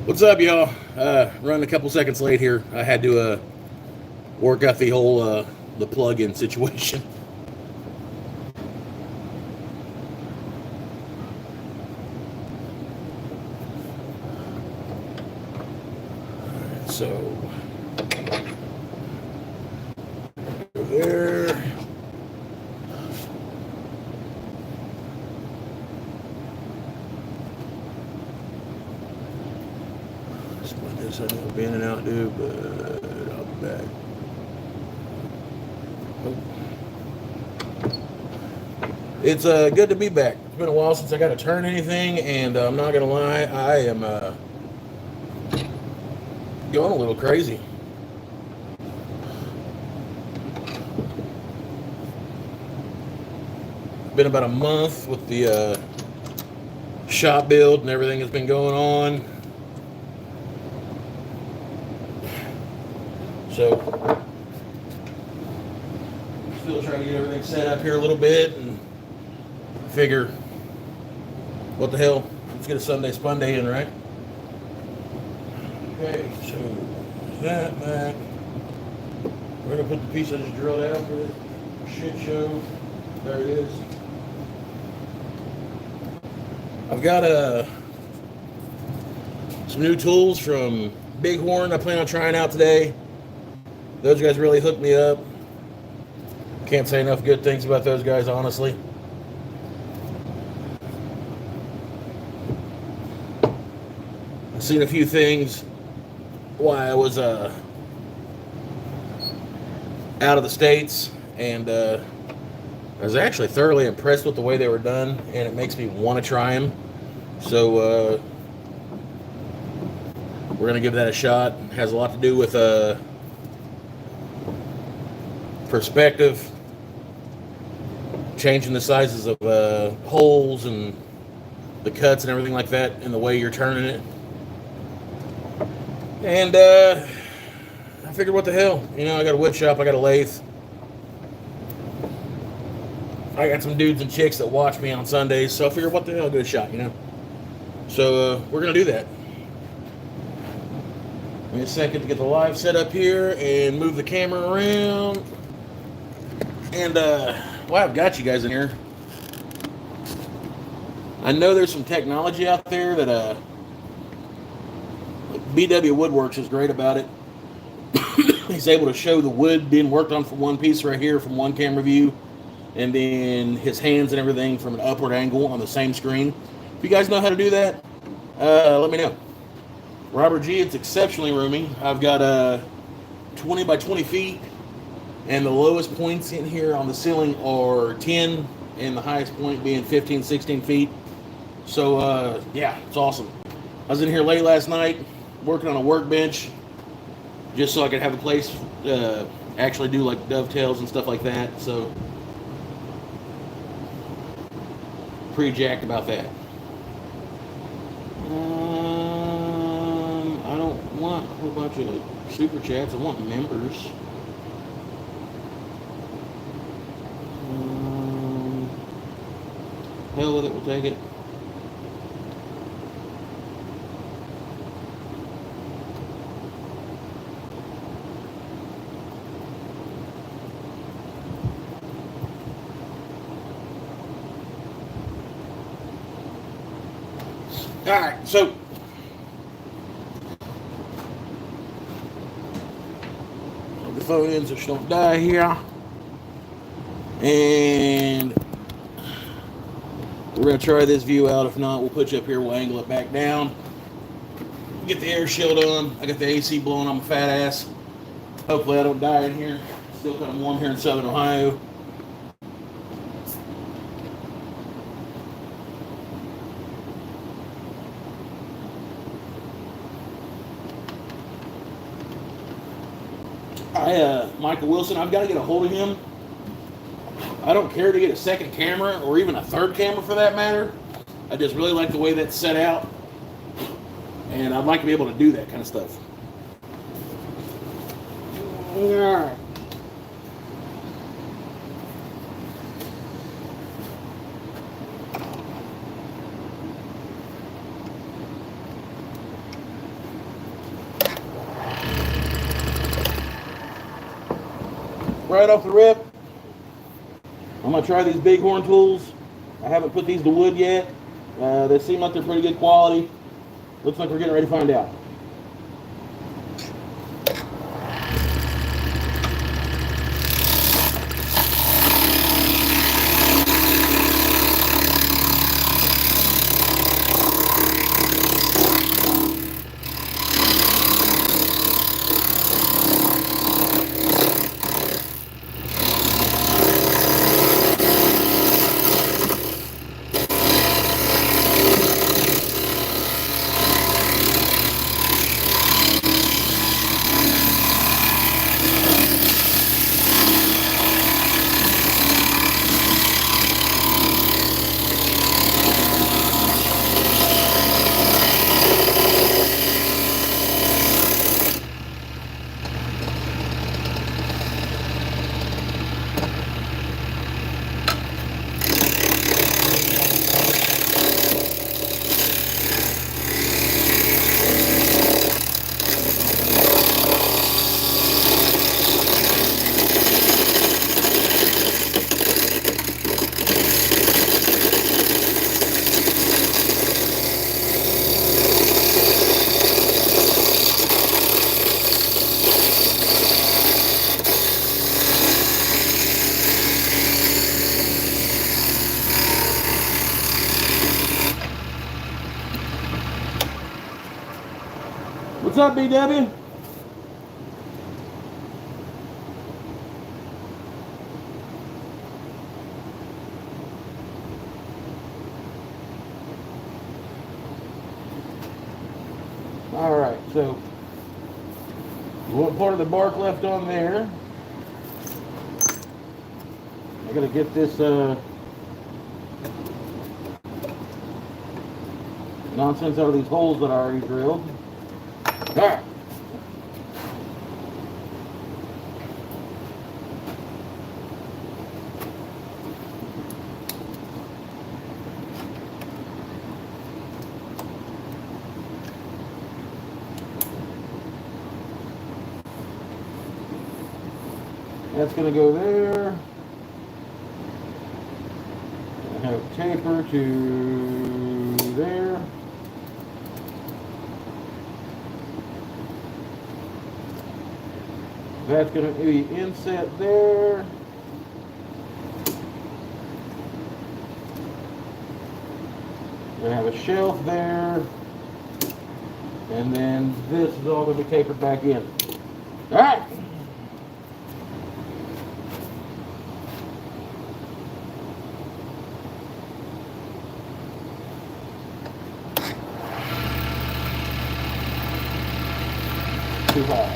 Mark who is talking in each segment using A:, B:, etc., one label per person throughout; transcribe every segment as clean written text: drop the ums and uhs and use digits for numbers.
A: What's up, y'all? Running a couple seconds late here. I had to work out the whole the plug-in situation. So there. Split this. I know I've been in and out, dude, but I'll be back. Oh. It's good to be back. It's been a while since I got to turn anything, and I'm not gonna lie, I am going a little crazy. Been about a month with the shop build and everything that's been going on. So, still trying to get everything set up here a little bit and figure, what the hell, let's get a Sunday spunday in, right? Okay, so that. We're gonna put the piece I just drilled out for this shit show. There it is. I've got some new tools from Bighorn I plan on trying out today. Those guys really hooked me up. Can't say enough good things about those guys, honestly. I've seen a few things while I was out of the States, and I was actually thoroughly impressed with the way they were done, and it makes me want to try them. So we're going to give that a shot. It has a lot to do with perspective, changing the sizes of holes and the cuts and everything like that in the way you're turning it. And I figured, what the hell? You know, I got a wood shop, I got a lathe. I got some dudes and chicks that watch me on Sundays, so I figured, what the hell, give it a shot, you know? So we're going to do that. Give me a second to get the live set up here and move the camera around. And, well, I've got you guys in here. I know there's some technology out there that BW Woodworks is great about it. He's able to show the wood being worked on from one piece right here from one camera view, and then his hands and everything from an upward angle on the same screen. If you guys know how to do that, let me know. Robert G, it's exceptionally roomy. I've got 20 by 20 feet, and the lowest points in here on the ceiling are 10, and the highest point being 15, 16 feet. So, yeah, it's awesome. I was in here late last night working on a workbench just so I could have a place to actually do like dovetails and stuff like that. So, pretty jacked about that. I don't want a whole bunch of super chats. I want members. Hell with it, we'll take it. Alright, so the phone ends so she don't die here. And we're going to try this view out. If not, we'll put you up here. We'll angle it back down. Get the air shield on. I got the AC blowing on my fat ass. Hopefully I don't die in here. Still kind of warm here in Southern Ohio. Michael Wilson, I've got to get a hold of him. I don't care to get a second camera or even a third camera for that matter. I just really like the way that's set out. And I'd like to be able to do that kind of stuff. Alright. right off the rip, I'm going to try these bighorn tools. I haven't put these to wood yet. They seem like they're pretty good quality. Looks like we're getting ready to find out. What's up, BW? All right, so one part of the bark left on there. I gotta get this nonsense out of these holes that I already drilled. All right. That's going to go there. I have taper to there. That's going to be inset there. We're going to have a shelf there. And then this is all going to be tapered back in. All right. Too high.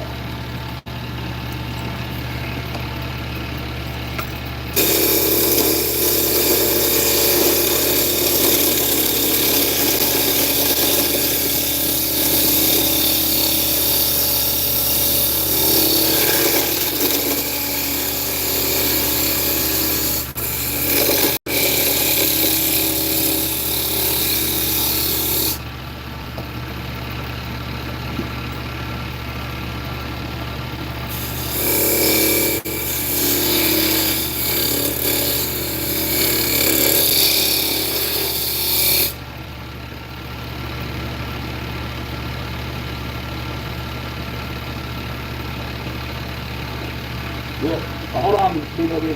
A: Yeah. Hold on, BW.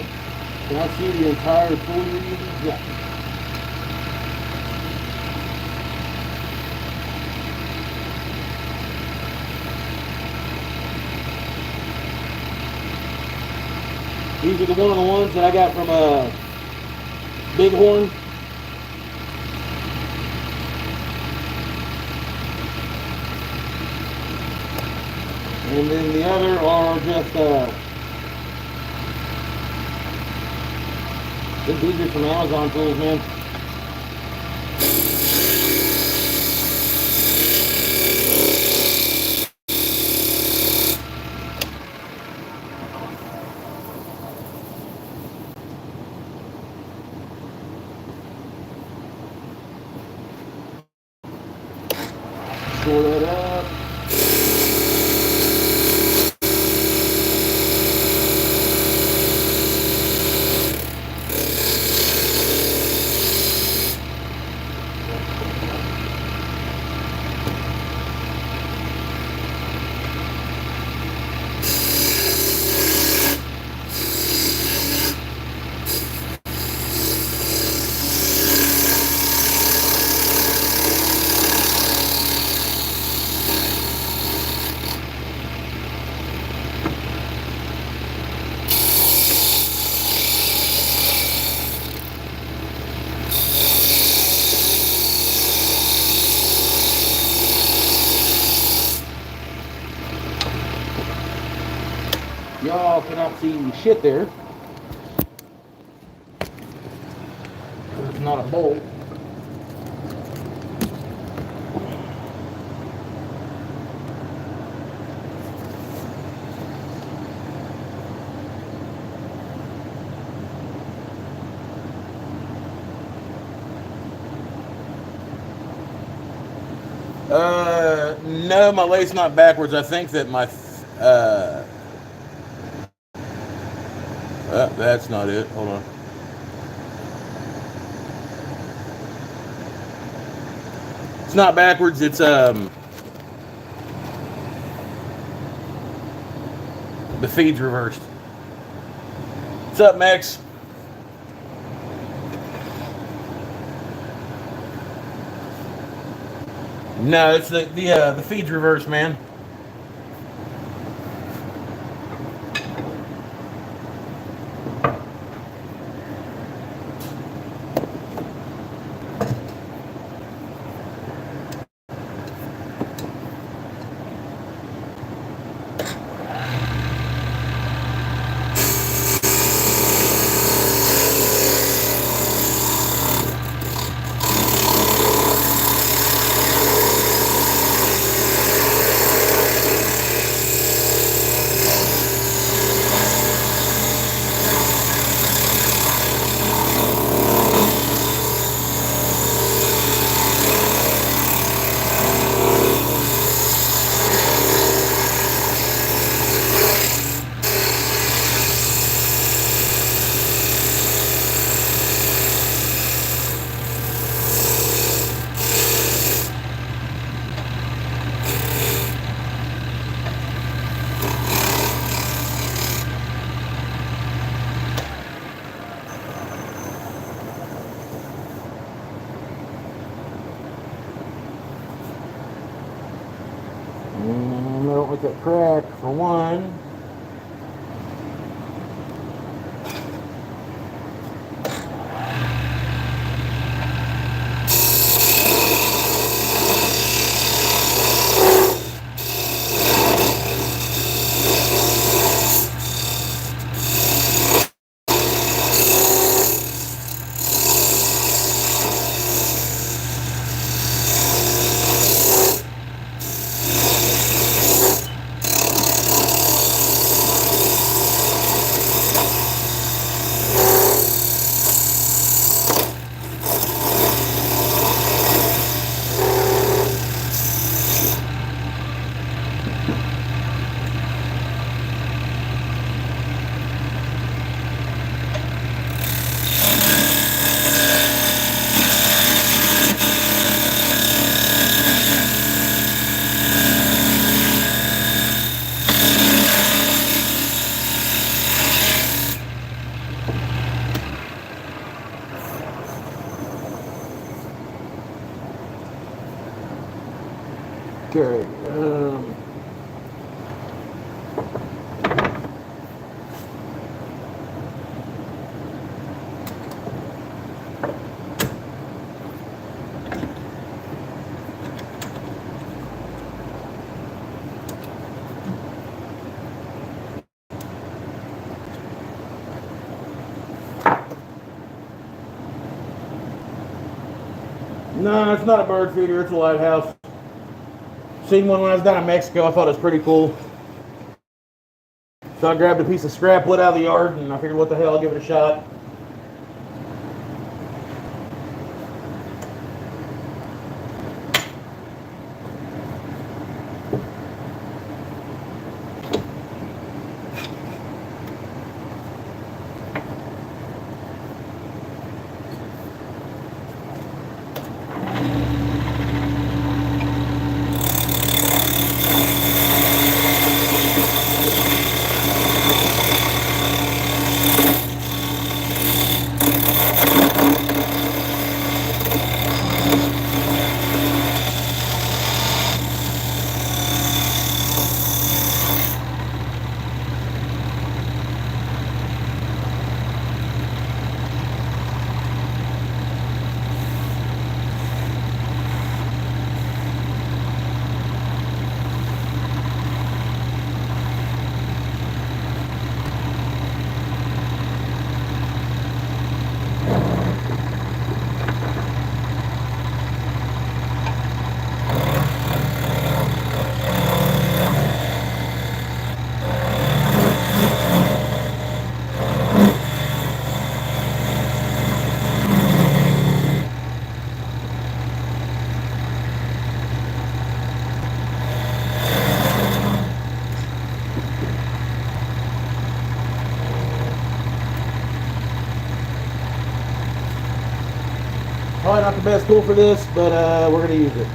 A: Can I see the entire tool you're using? Yeah. These are the one-on-ones that I got from Bighorn. And then the other are just these are some Amazon tools, man. Store that up. Y'all cannot see shit there. It's not a bolt. No, my lathe's not backwards. I think that my that's not it. Hold on. It's not backwards. It's the feed's reversed. What's up, Max? No, it's the feed's reversed, man. I don't like that crack, for one. Okay. No, it's not a bird feeder. It's a Lighthouse. Seen one when I was down in Mexico. I thought it was pretty cool. So I grabbed a piece of scrap wood out of the yard, and I figured, what the hell, I'll give it a shot. Probably not the best tool for this, but we're going to use it.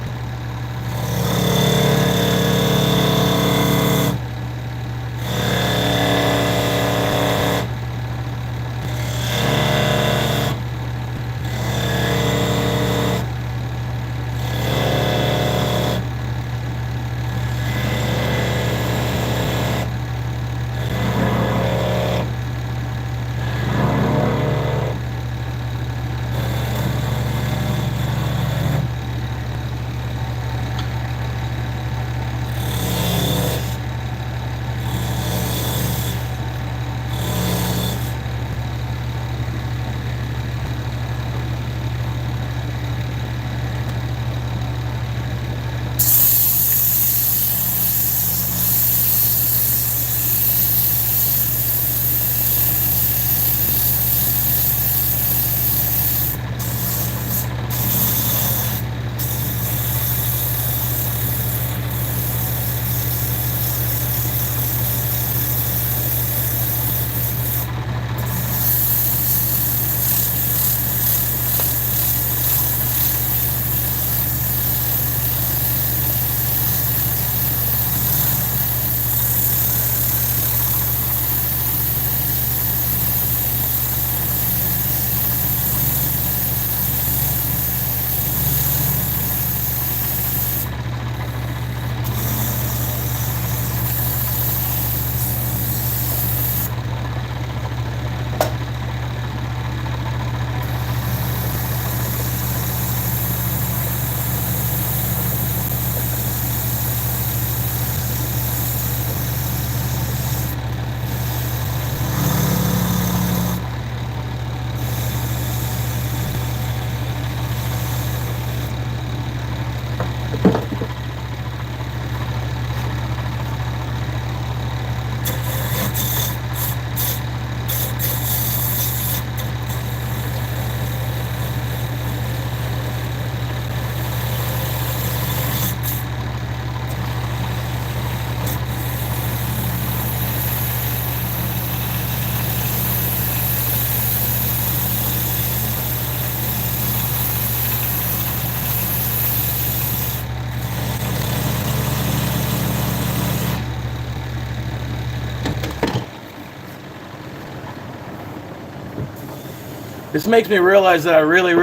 A: This makes me realize that I really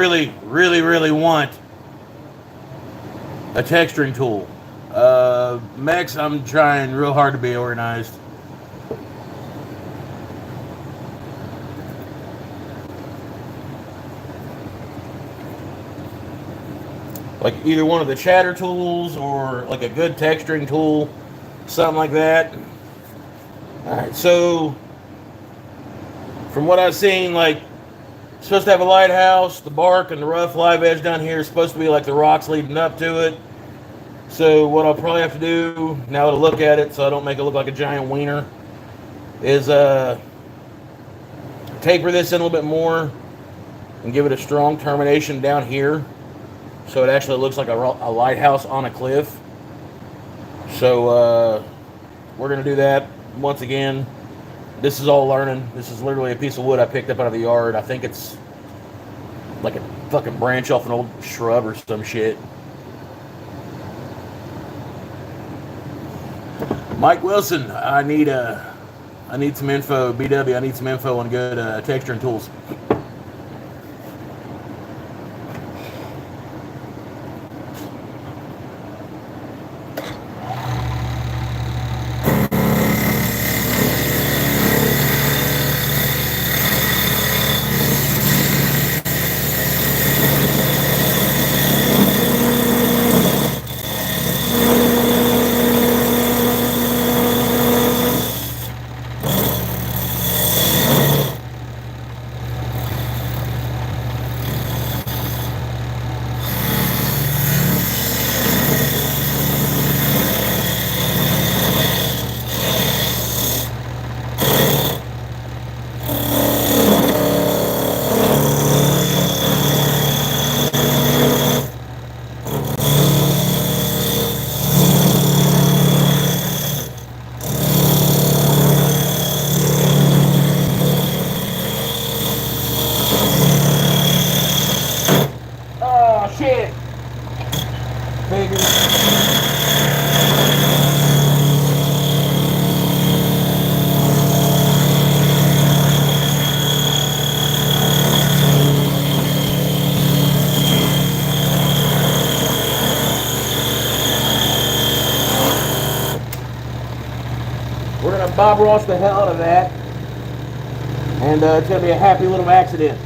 A: want a texturing tool. Mechs, I'm trying real hard to be organized. Like either one of the chatter tools or like a good texturing tool, something like that. Alright, so from what I've seen, like, supposed to have a lighthouse, the bark and the rough live edge down here is supposed to be like the rocks leading up to it. So what I'll probably have to do, now to look at it so I don't make it look like a giant wiener, is taper this in a little bit more and give it a strong termination down here so it actually looks like a lighthouse on a cliff. So we're going to do that once again. This is all learning. This is literally a piece of wood I picked up out of the yard. I think it's like a fucking branch off an old shrub or some shit. Mike Wilson, I need some info. BW, I need some info on good texturing tools. Bob Ross the hell out of that. And it's going to be a happy little accident.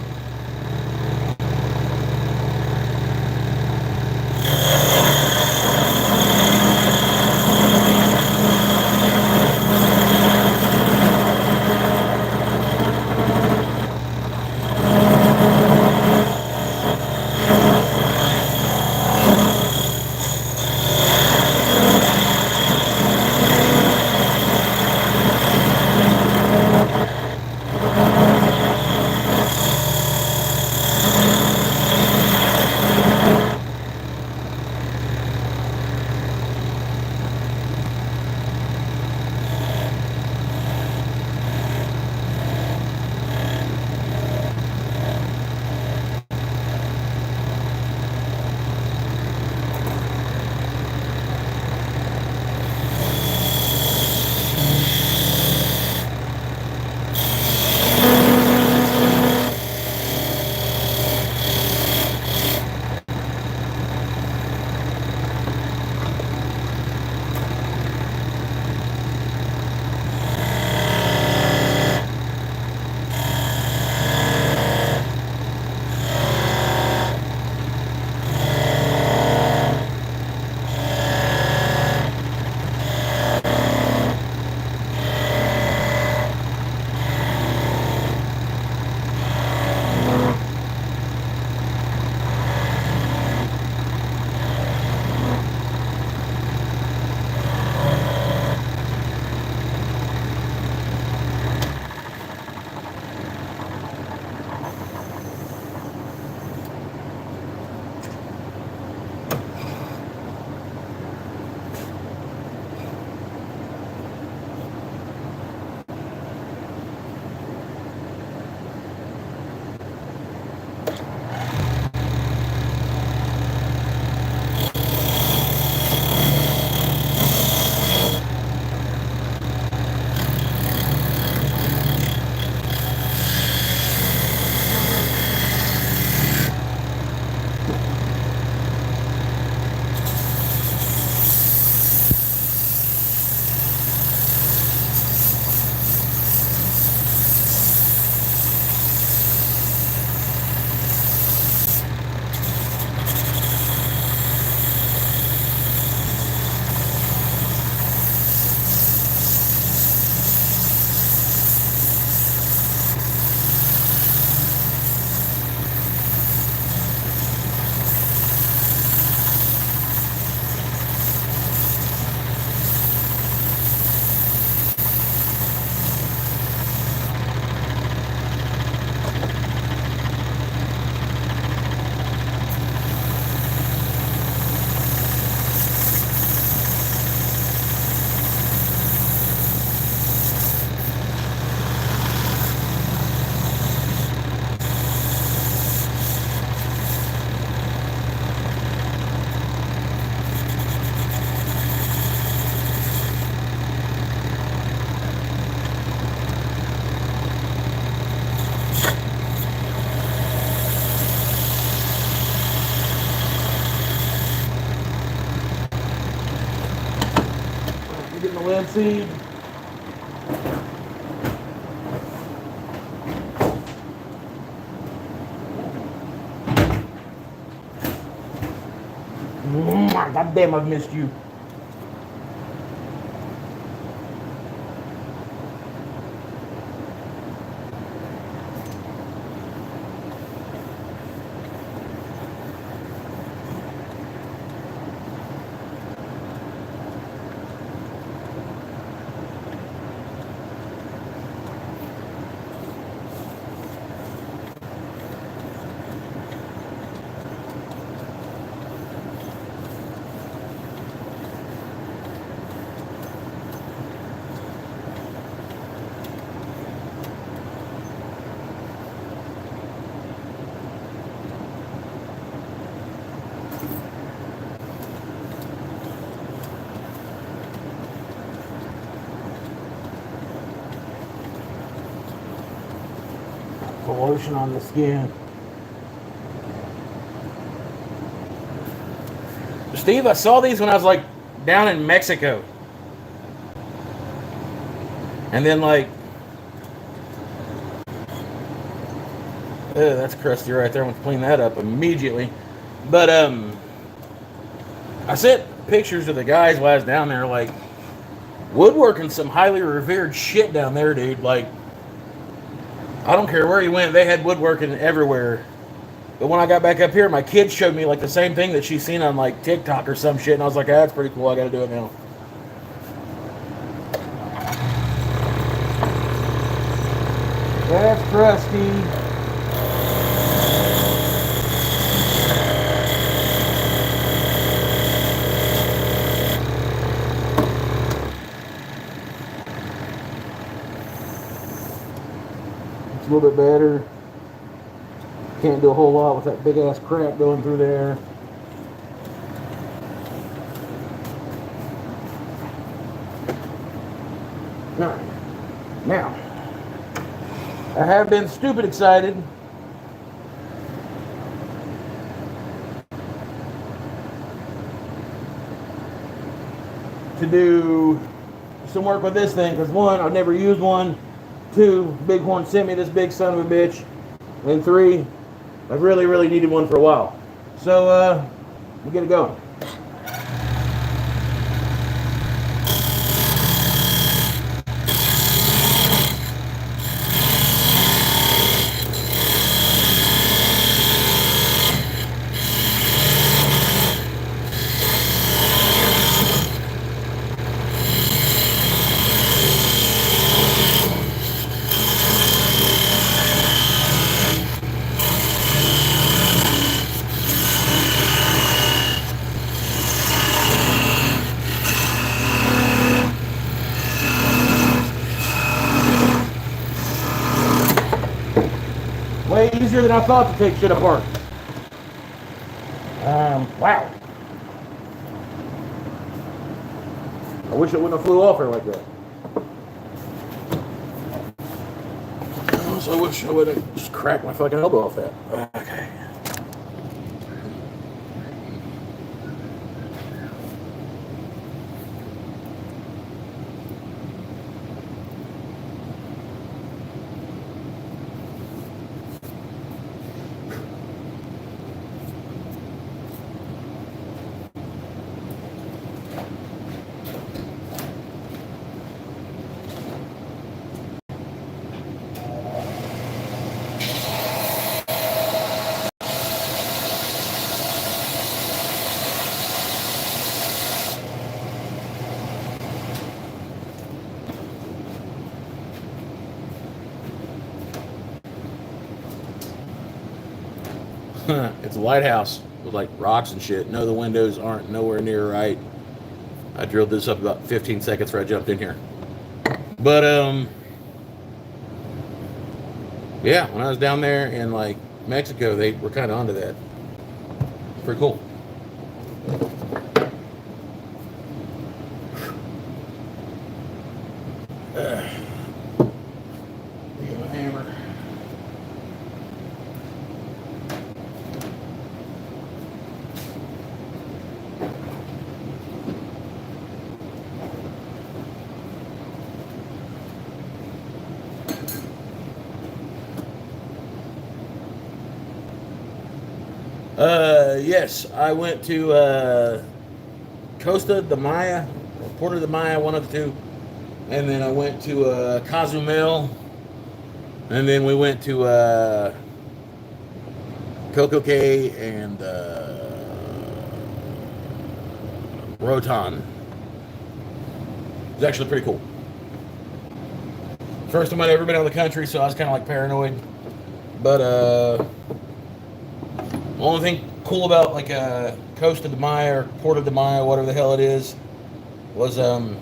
A: Linseed. God damn, I've missed you. Lotion on the skin. Steve, I saw these when I was like down in Mexico. And then like, that's crusty right there. I'm gonna clean that up immediately. But I sent pictures of the guys while I was down there, like woodworking some highly revered shit down there, dude. Like, I don't care where you went, they had woodworking everywhere. But when I got back up here, my kids showed me like the same thing that she's seen on like TikTok or some shit, and I was like, ah, that's pretty cool. I got to do it now. That's crusty. It's a little bit better. Can't do a whole lot with that big ass crap going through there. Alright. Now, I have been stupid excited to do some work with this thing, because one, I've never used one. Two, Bighorn sent me this big son of a bitch. And three, I've really needed one for a while. So, we'll get it going. Way easier than I thought to take shit apart. Wow. I wish it wouldn't have flew off there like that. So I wish I would have just cracked my fucking elbow off that. Okay. It's a lighthouse with like rocks and shit. No, the windows aren't nowhere near right. I drilled this up about 15 seconds before I jumped in here. But yeah, when I was down there in like Mexico, they were kind of onto that. Pretty cool. Yes, I went to Costa de Maya, or Puerto de Maya, one of the two, and then I went to Cozumel, and then we went to Coco Cay and Rotan. It was actually pretty cool. First time I'd ever been out of the country, so I was kind of like paranoid. But the only thing cool about like Costa de Maya or Puerto de Maya, whatever the hell it is, was the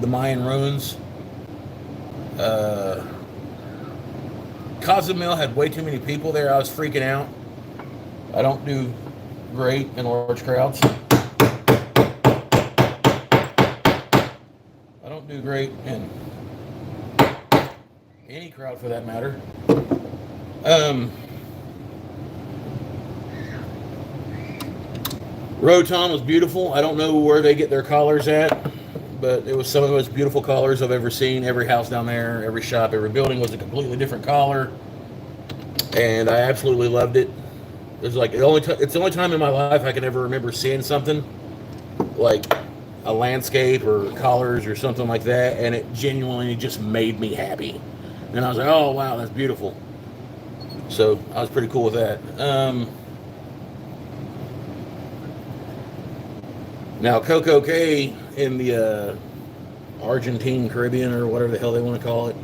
A: Mayan ruins. Cozumel had way too many people there. I was freaking out. I don't do great in large crowds. I don't do great in any crowd for that matter. Rotan was beautiful. I don't know where they get their collars at, but it was some of the most beautiful colors I've ever seen. Every house down there, every shop, every building was a completely different color, and I absolutely loved it. It was like it's the only time in my life I can ever remember seeing something like a landscape or colors or something like that, and it genuinely just made me happy. And I was like, oh wow, that's beautiful. So I was pretty cool with that. Now Coco K in the Argentine Caribbean or whatever the hell they want to call it,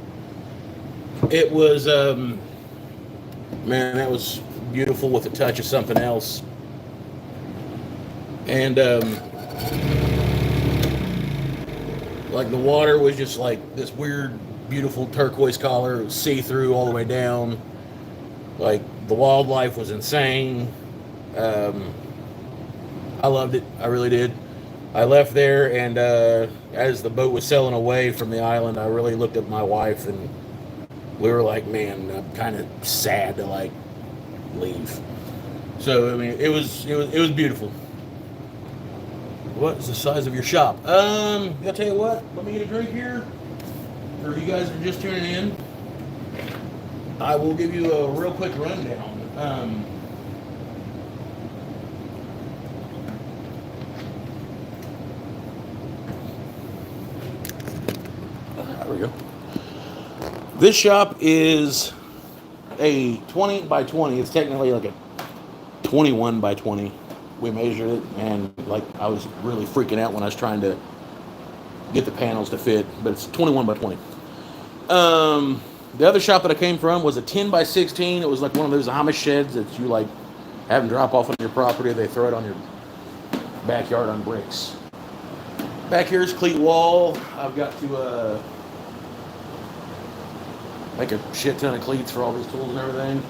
A: it was man, that was beautiful with a touch of something else. And like the water was just like this weird, beautiful turquoise color. It was see-through all the way down. Like the wildlife was insane. I loved it. I really did. I left there, and as the boat was sailing away from the island, I really looked at my wife, and we were like, man, I'm kind of sad to like leave. So I mean, it was beautiful. What is the size of your shop? I'll tell you what. Let me get a drink here. Or if you guys are just tuning in, I will give you a real quick rundown. There we go. This shop is a 20 by 20. It's technically like a 21 by 20. We measured it, and like I was really freaking out when I was trying to get the panels to fit, but it's 21 by 20. The other shop that I came from was a 10 by 16. It was like one of those Amish sheds that you like have them drop off on your property. They throw it on your backyard on bricks. Back here is cleat wall. I've got to make a shit ton of cleats for all these tools and everything.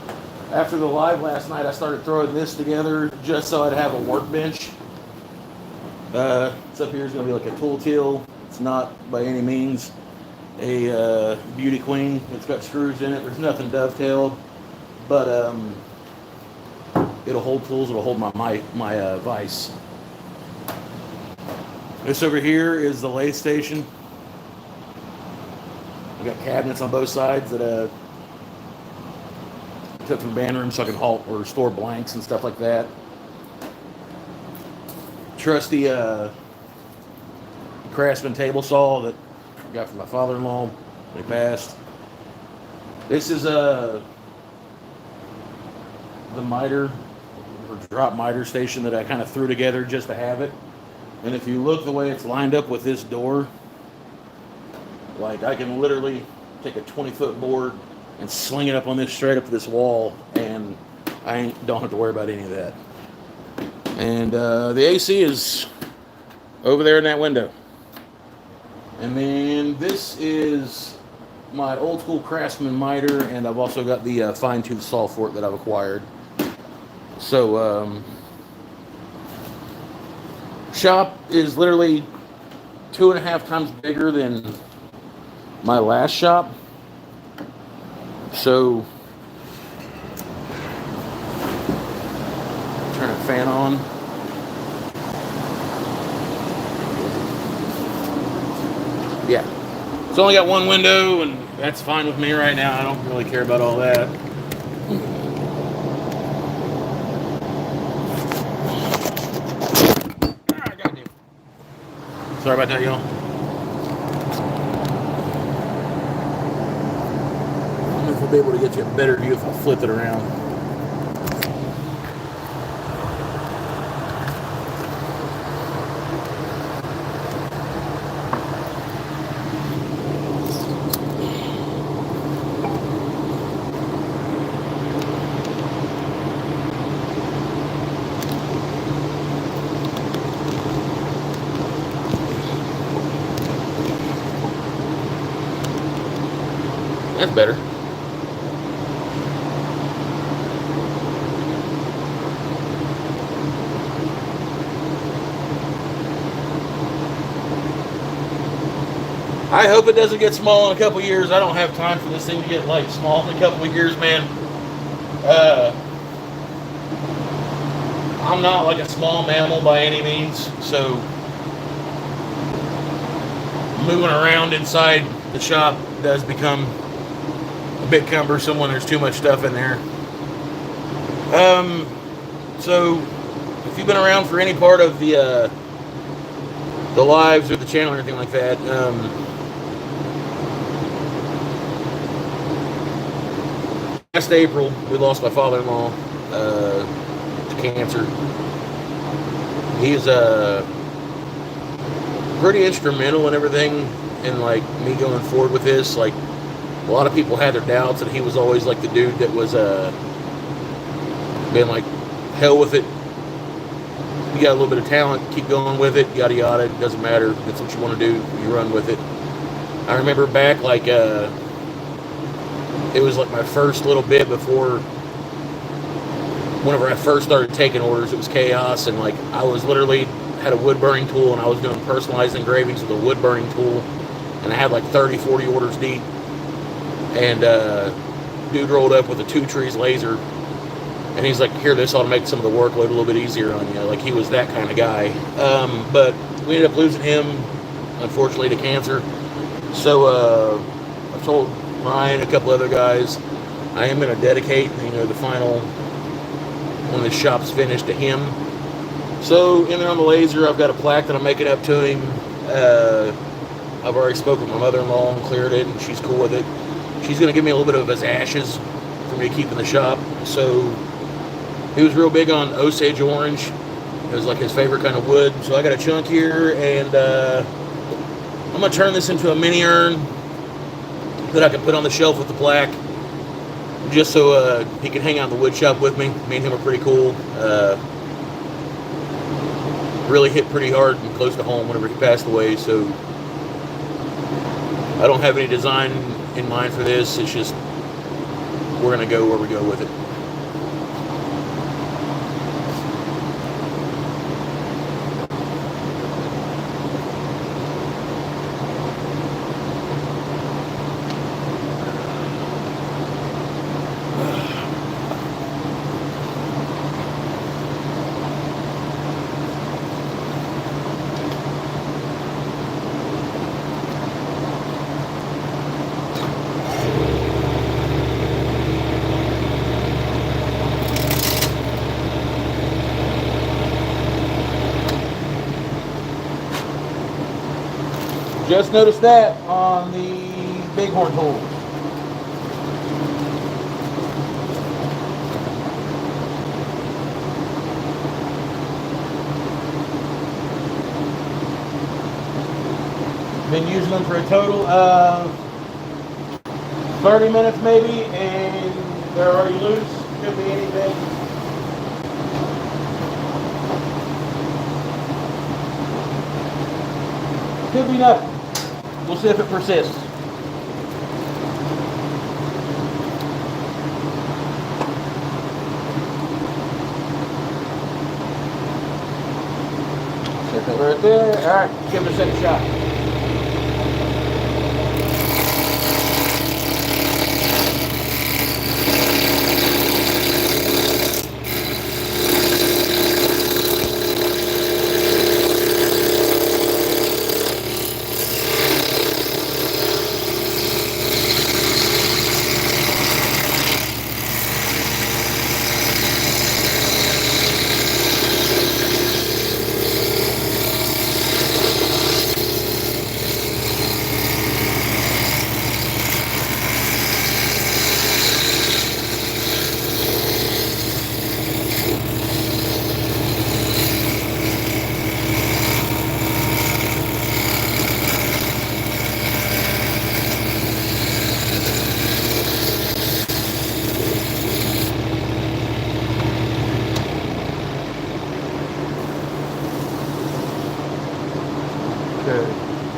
A: After the live last night, I started throwing this together just so I'd have a workbench. This up here is going to be like a tool till. It's not by any means a beauty queen. It's got screws in it. There's nothing dovetailed, but it'll hold tools. It'll hold my vise. This over here is the lathe station. I got cabinets on both sides that took from the band room so I can halt or store blanks and stuff like that. Trusty Craftsman table saw that I got from my father-in-law when he passed. This is the miter or drop miter station that I kind of threw together just to have it. And if you look the way it's lined up with this door, like I can literally take a 20-foot board and sling it up on this straight up to this wall, and I don't have to worry about any of that. And the AC is over there in that window. And then this is my old school Craftsman miter, and I've also got the fine tooth saw for it that I've acquired. So shop is literally 2.5 times bigger than my last shop. So turn the fan on. Yeah, it's only got one window, and that's fine with me right now. I don't really care about all that. Goddamn. Sorry about that, y'all. We'll be able to get you a better view if I flip it around. That's better. I hope it doesn't get small in a couple years. I don't have time for this thing to get like small in a couple of years, man. I'm not like a small mammal by any means, so moving around inside the shop does become a bit cumbersome when there's too much stuff in there. So if you've been around for any part of the lives or the channel or anything like that, last April we lost my father-in-law to cancer. He's pretty instrumental in everything, and like me going forward with this. Like, a lot of people had their doubts, and he was always like the dude that was been like, hell with it, you got a little bit of talent, keep going with it, yada yada, it doesn't matter, that's what you want to do, you run with it. I remember back, like, it was like my first little bit before, whenever I first started taking orders, it was chaos, and like, I was literally, had a wood burning tool, and I was doing personalized engravings with a wood burning tool, and I had like 30-40 orders deep, and dude rolled up with a 2 trees laser, and he's like, here, this ought to make some of the workload a little bit easier on you. Like, he was that kind of guy. But we ended up losing him, unfortunately, to cancer. So I've told Ryan and a couple other guys, I am going to dedicate, the final, when the shop's finished, to him. So in there on the laser, I've got a plaque that I'm making up to him. I've already spoken with my mother-in-law and cleared it, and she's cool with it. She's going to give me a little bit of his ashes for me to keep in the shop. So he was real big on Osage orange. It was like his favorite kind of wood. So I got a chunk here, and I'm going to turn this into a mini urn that I can put on the shelf with the plaque, just so he can hang out in the wood shop with me. Me and him are pretty cool. Really hit pretty hard and close to home whenever he passed away. So I don't have any design in mind for this. It's just, we're going to go where we go with it. Just noticed that on the bighorn tool. Been using them for a total of 30 minutes maybe, and they're already loose. Could be anything. Could be nothing. We'll see if it persists. Set that right there. All right, give it a second shot.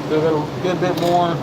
A: Still got a good bit more.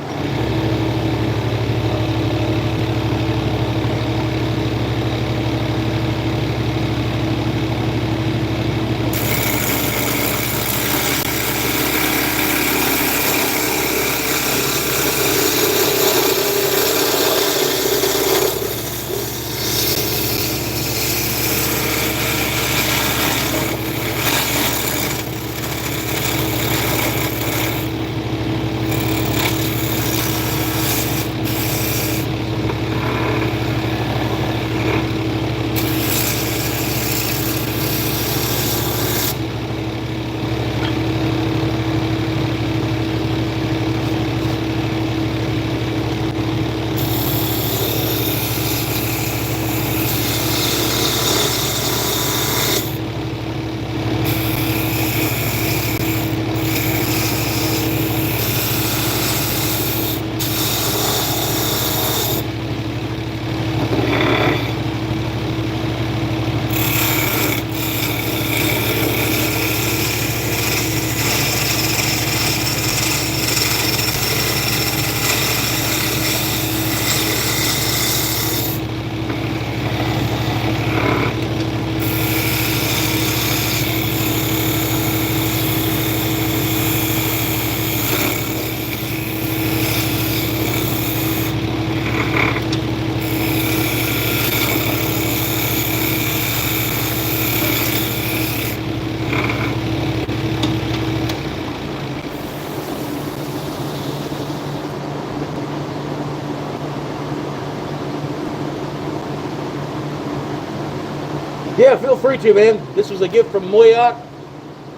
A: Yeah, feel free to, man. This was a gift from Moyak.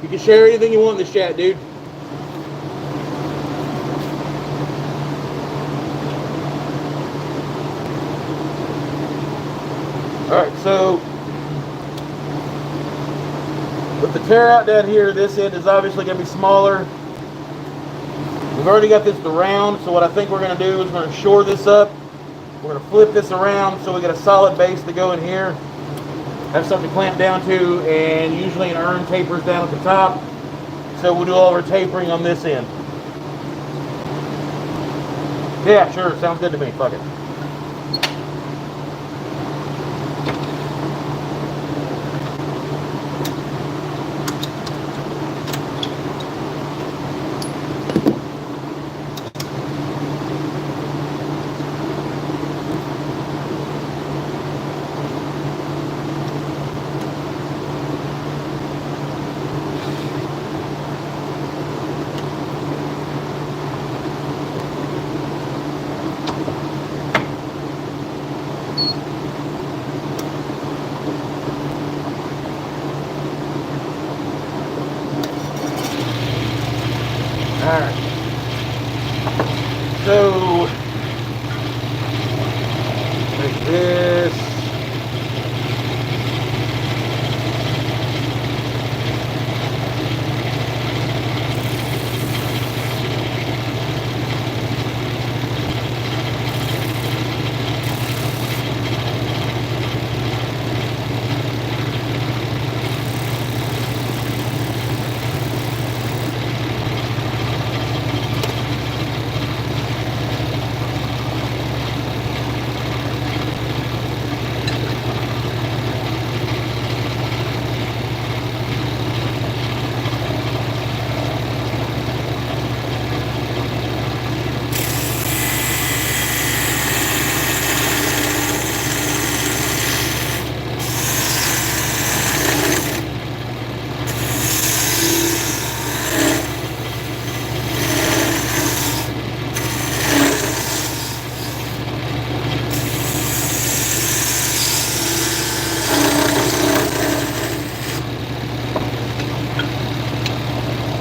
A: You can share anything you want in this chat, dude. Alright, so with the tear out down here, this end is obviously going to be smaller. We've already got this to round, so what I think we're going to do is we're going to shore this up. We're going to flip this around so we get a solid base to go in here. Have something to clamp down to, and usually an urn tapers down at the top. So we'll do all of our tapering on this end. Yeah, sure, sounds good to me. Fuck it. Alright. So, take this.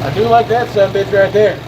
A: I do like that son bitch right there.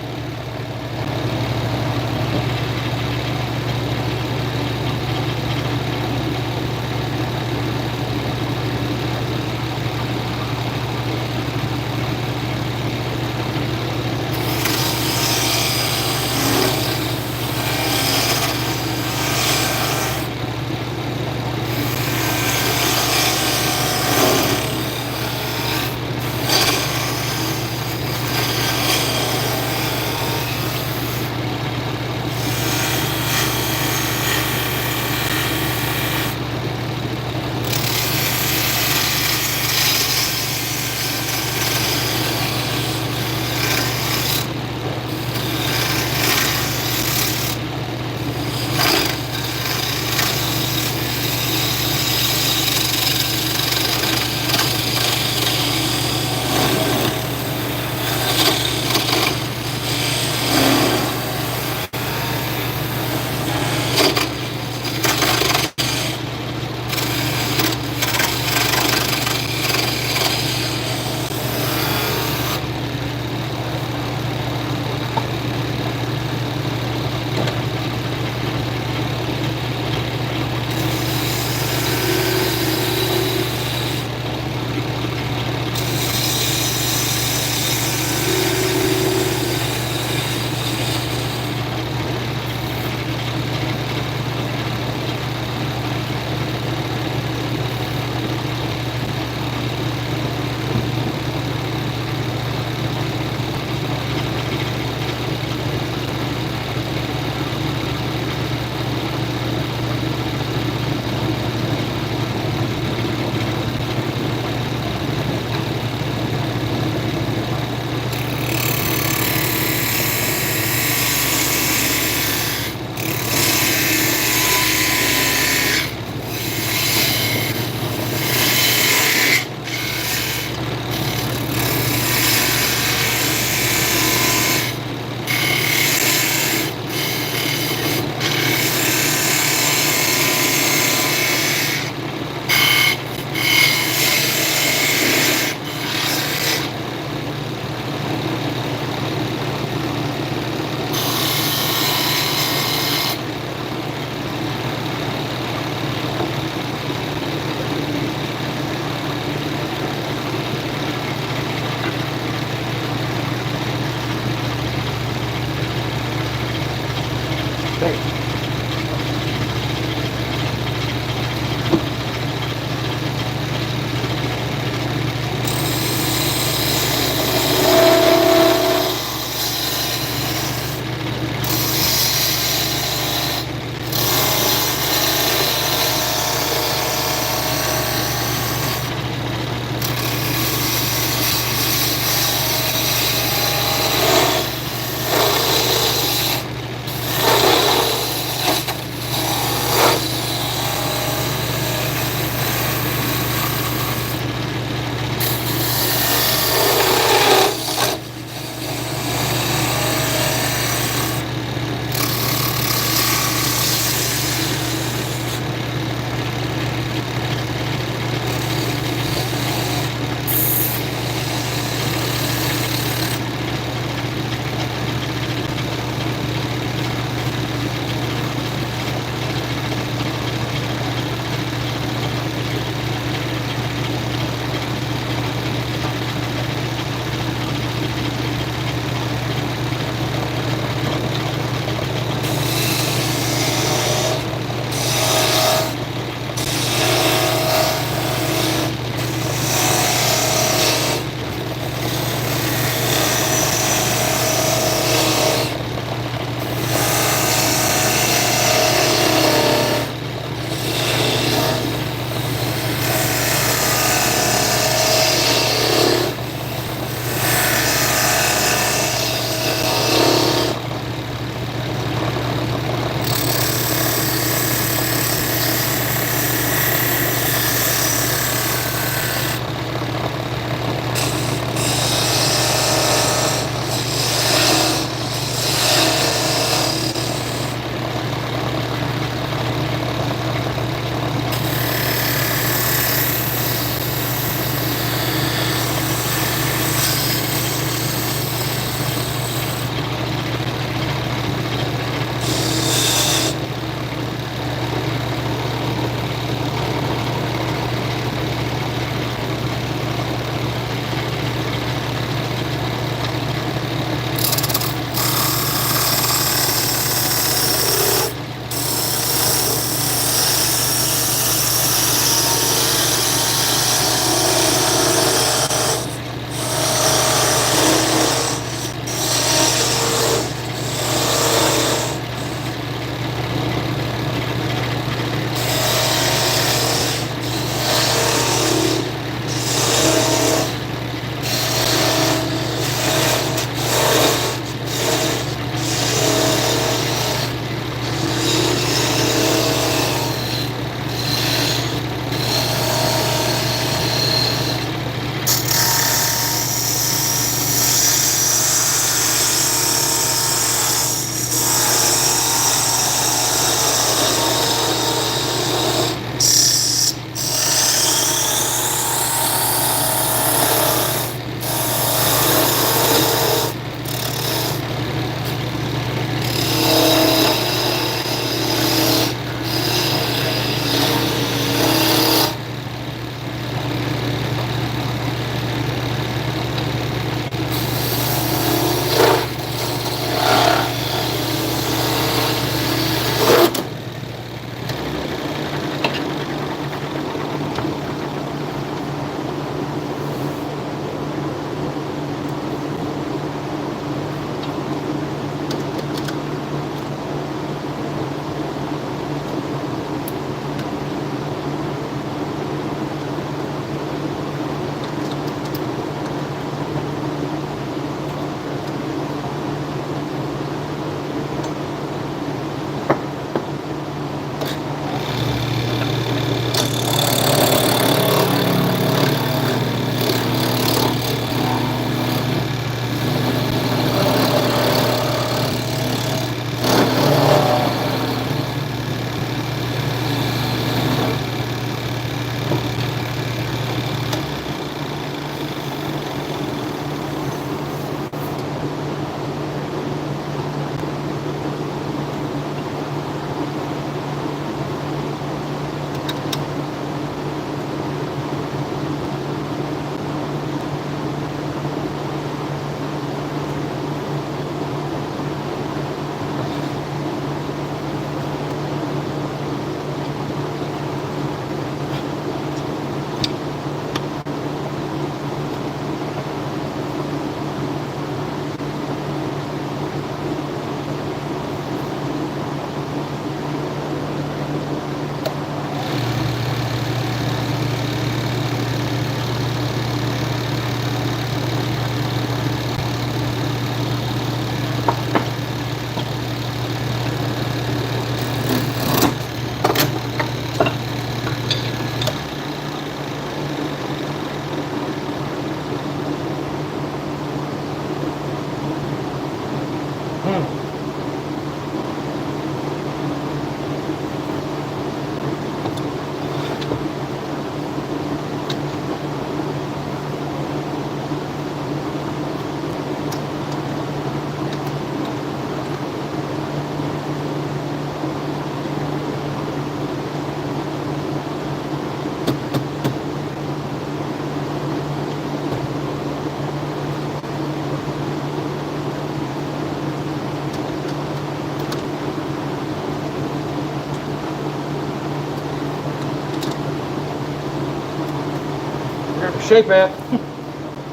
B: Shape at.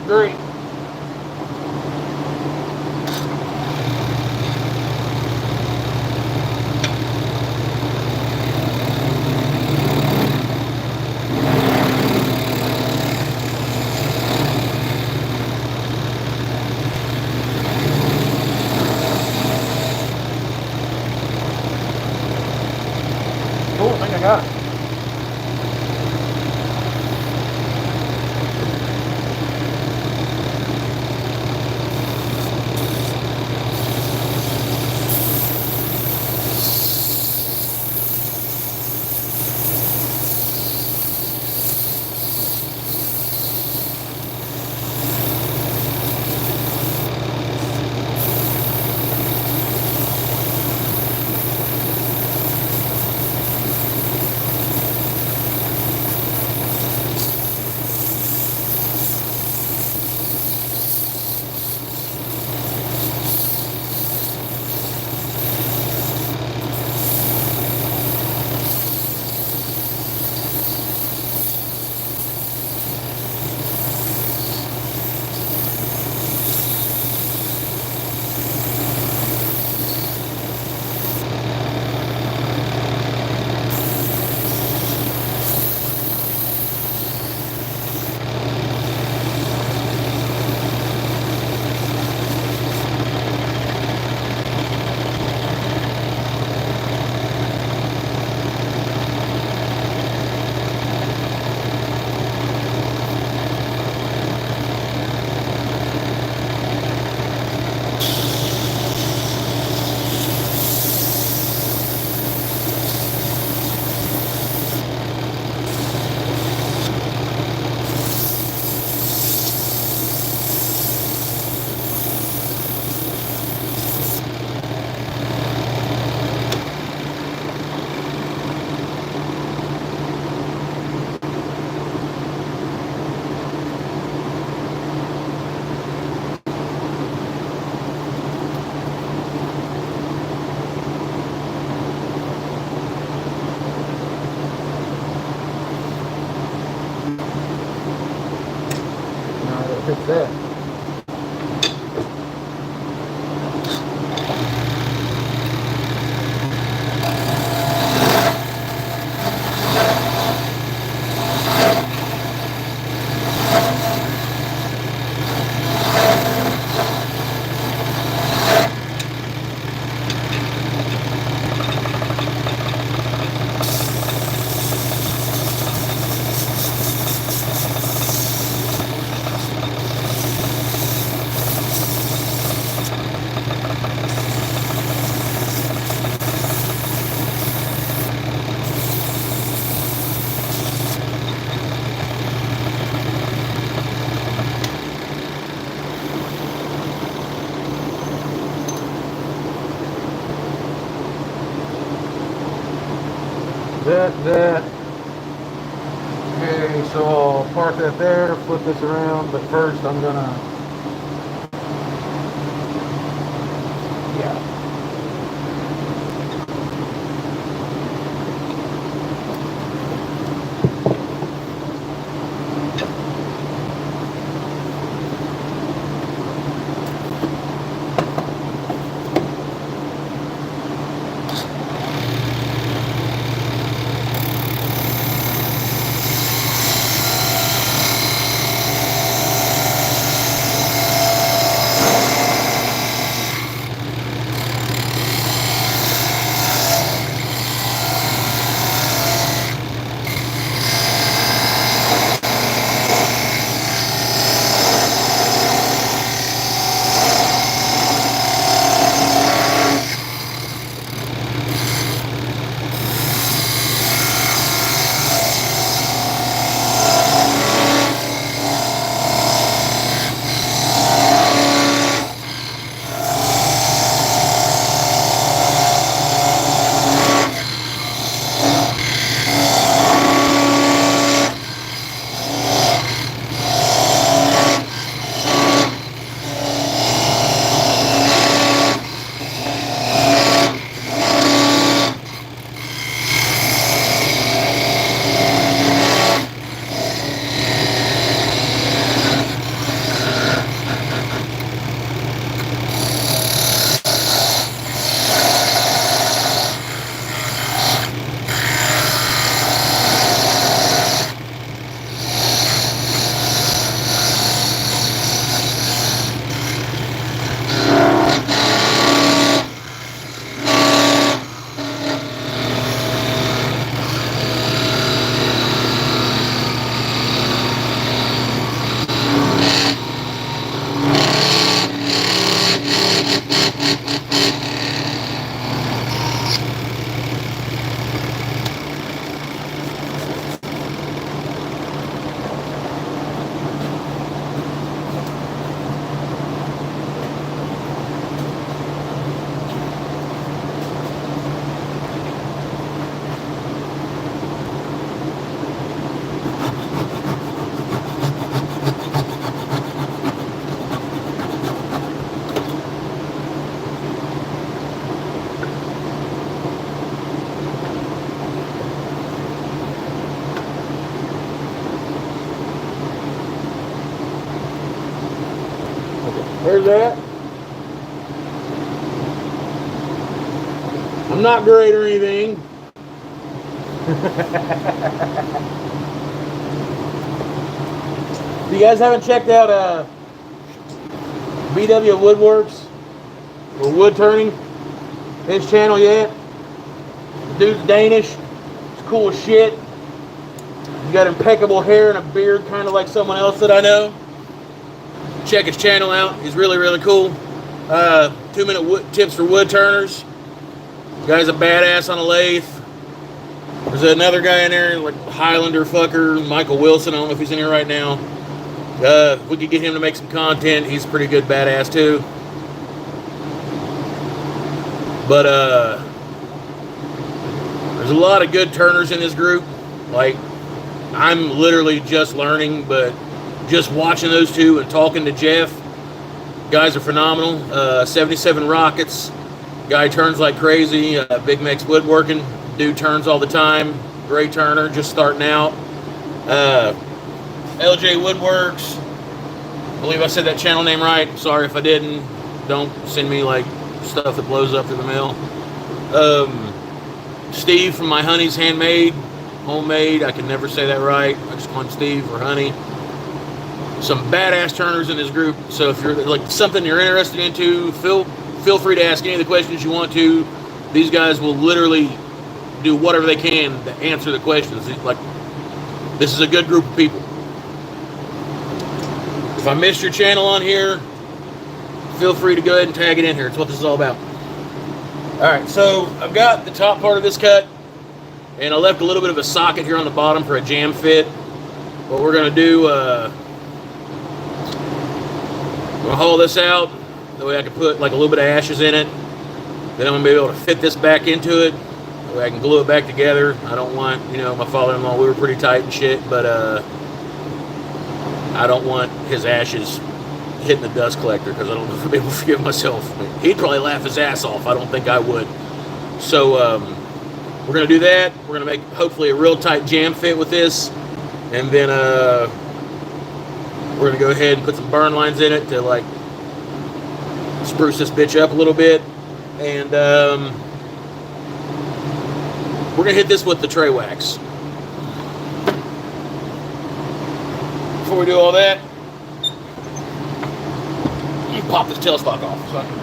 B: Great. Cool, I think I got it. Fix that. That. Okay, so I'll park that there, flip this around, but first I'm gonna, yeah.
A: There's that. I'm not great or anything. If you guys haven't checked out BW Woodworks or Wood Turning, his channel yet, the dude's Danish. It's cool as shit. He's got impeccable hair and a beard, kind of like someone else that I know. Check his channel out. He's really, really cool. 2-minute tips for wood turners. Guy's a badass on a lathe. There's another guy in there, like Highlander fucker, Michael Wilson. I don't know if he's in here right now. We could get him to make some content. He's a pretty good badass too. But there's a lot of good turners in this group. Like, I'm literally just learning, but just watching those two and talking to Jeff, guys are phenomenal. 77 Rockets, guy turns like crazy. Big Mex Woodworking, dude turns all the time. Great turner, just starting out. LJ Woodworks, I believe I said that channel name right. Sorry if I didn't. Don't send me like stuff that blows up through the mail. Steve from My Honey's Handmade, Homemade, I can never say that right. I just call him Steve or Honey. Some badass turners in this group. So if you're like something you're interested into, feel free to ask any of the questions you want to. These guys will literally do whatever they can to answer the questions. Like, this is a good group of people. If I missed your channel on here, feel free to go ahead and tag it in here. It's what this is all about. Alright, so I've got the top part of this cut, and I left a little bit of a socket here on the bottom for a jam fit. What we're going to do, I'm going to haul this out, that way I can put like a little bit of ashes in it. Then I'm going to be able to fit this back into it, that way I can glue it back together. I don't want, you know, my father-in-law, we were pretty tight and shit, but I don't want his ashes hitting the dust collector, because I don't know if I'll be able to forgive myself. He'd probably laugh his ass off. I don't think I would. So we're going to do that. We're going to make hopefully a real tight jam fit with this, and then we're going to go ahead and put some burn lines in it to like spruce this bitch up a little bit, and we're going to hit this with the tray wax. Before we do all that, you pop this tailstock off so I can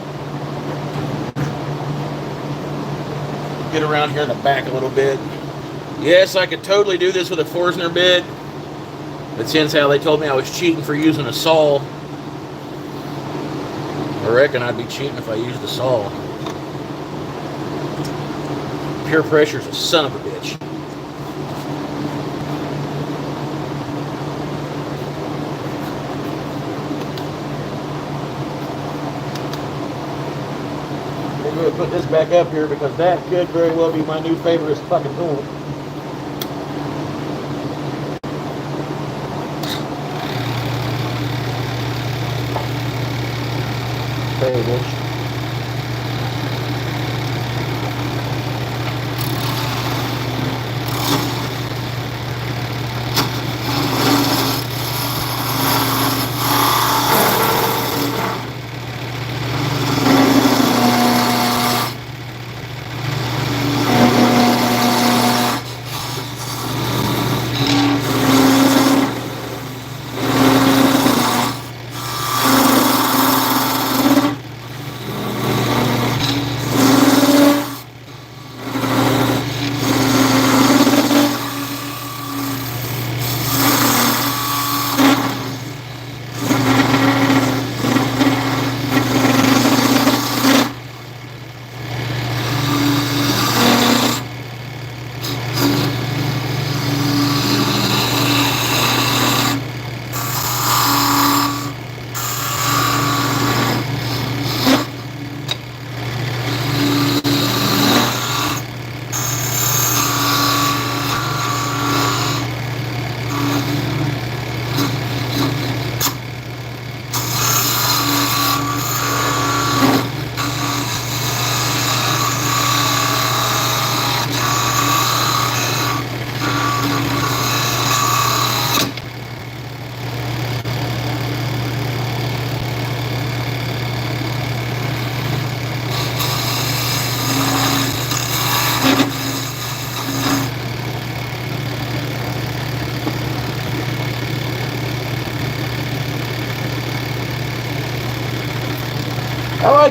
A: get around here in the back a little bit. Yes, I could totally do this with a Forstner bit, but since how they told me I was cheating for using a saw, I reckon I'd be cheating if I used a saw. Pure pressure's a son of a bitch. I'm going to put this back up here because that could very well be my new favorite fucking tool. Hey, bitch.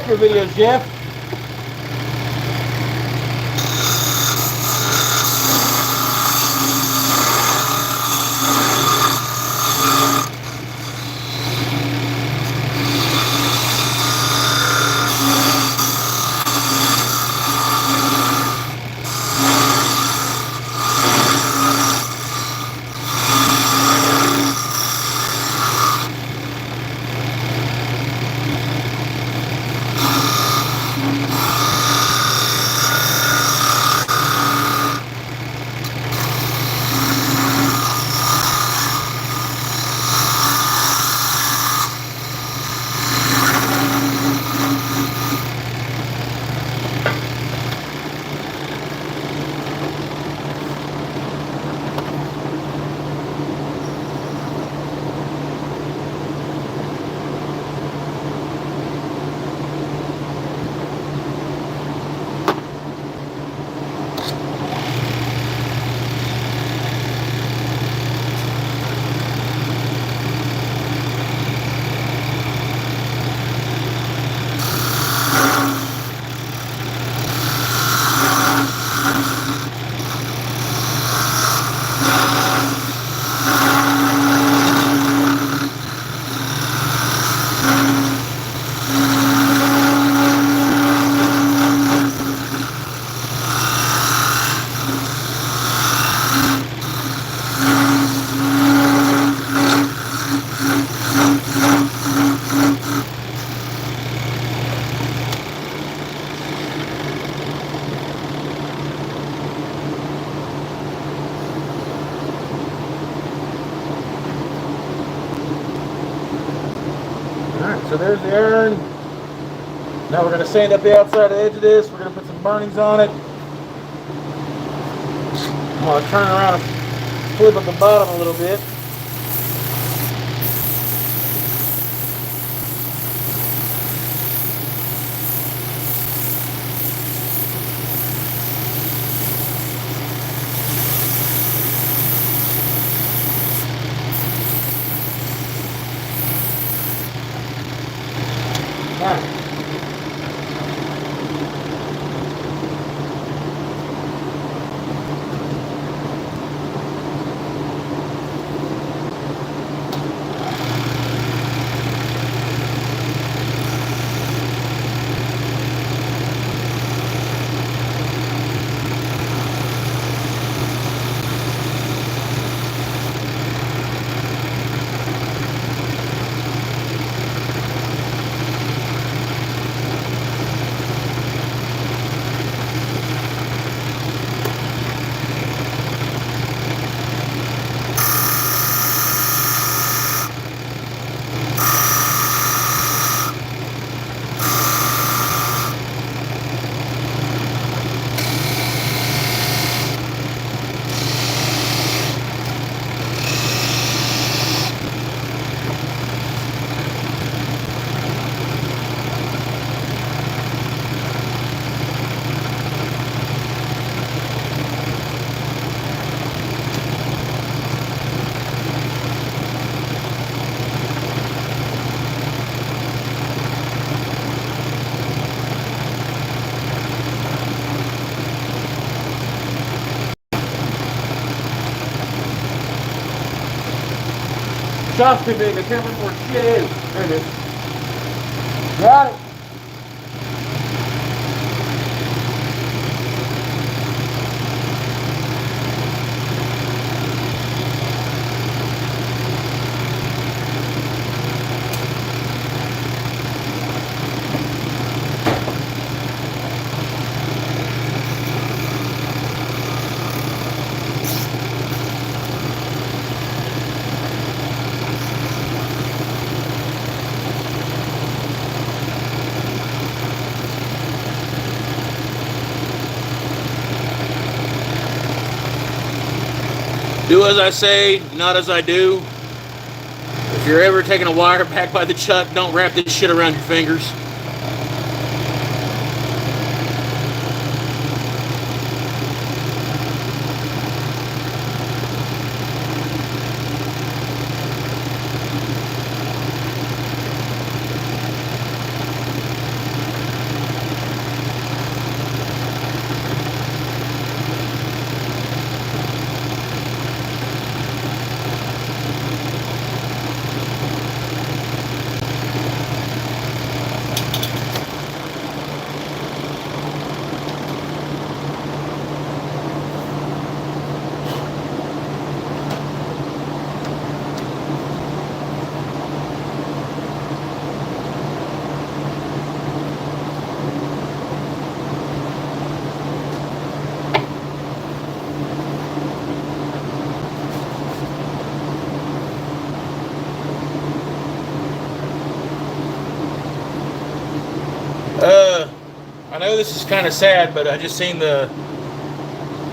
B: like your videos, Jeff. So there's the iron. Now we're going to sand up the outside edge of this. We're going to put some burnings on it. I'm going to turn around and flip up the bottom a little bit. Shop's too big. I can't remember where shit is. There it is. Got it.
A: Do as I say, not as I do. If you're ever taking a wire back by the chuck, don't wrap this shit around your fingers. I know this is kind of sad, but I just seen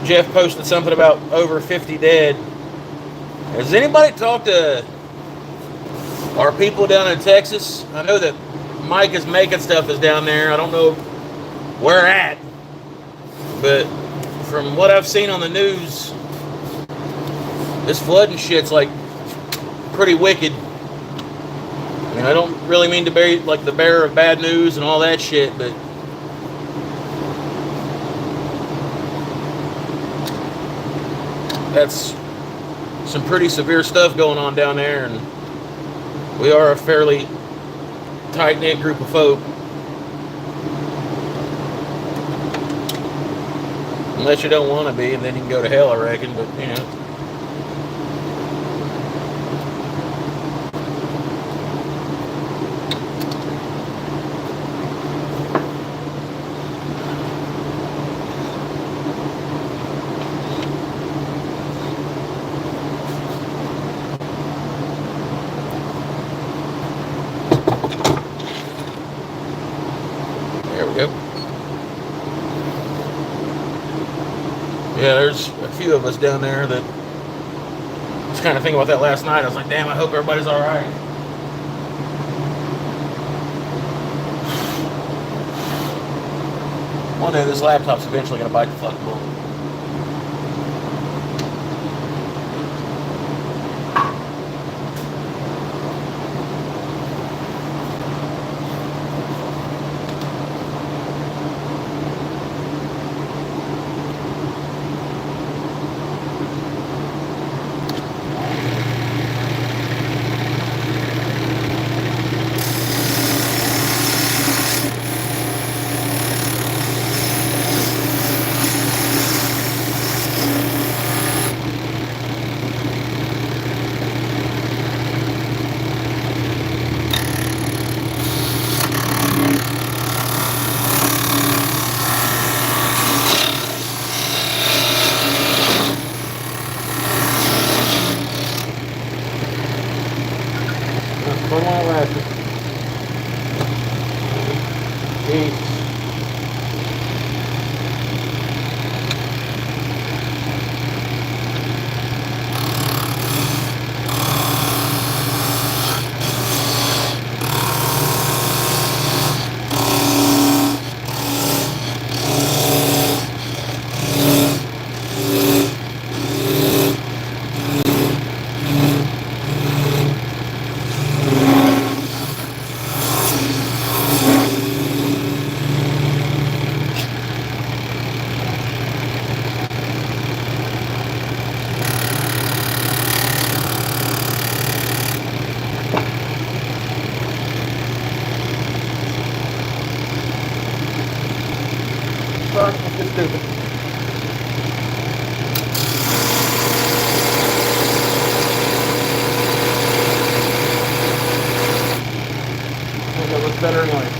A: Jeff posted something about over 50 dead. Has anybody talked to our people down in Texas? I know that Mike is making stuff is down there. I don't know where at, but from what I've seen on the news, this flooding shit's like pretty wicked. I mean, I don't really mean to be like the bearer of bad news and all that shit, but that's some pretty severe stuff going on down there, and we are a fairly tight-knit group of folk. Unless you don't want to be, and then you can go to hell, I reckon, but, you know. Yep. Yeah, there's a few of us down there that I was kind of thinking about that last night. I was like, damn, I hope everybody's all right. One day this laptop's eventually going to bite the fucking bullet. Better anyway.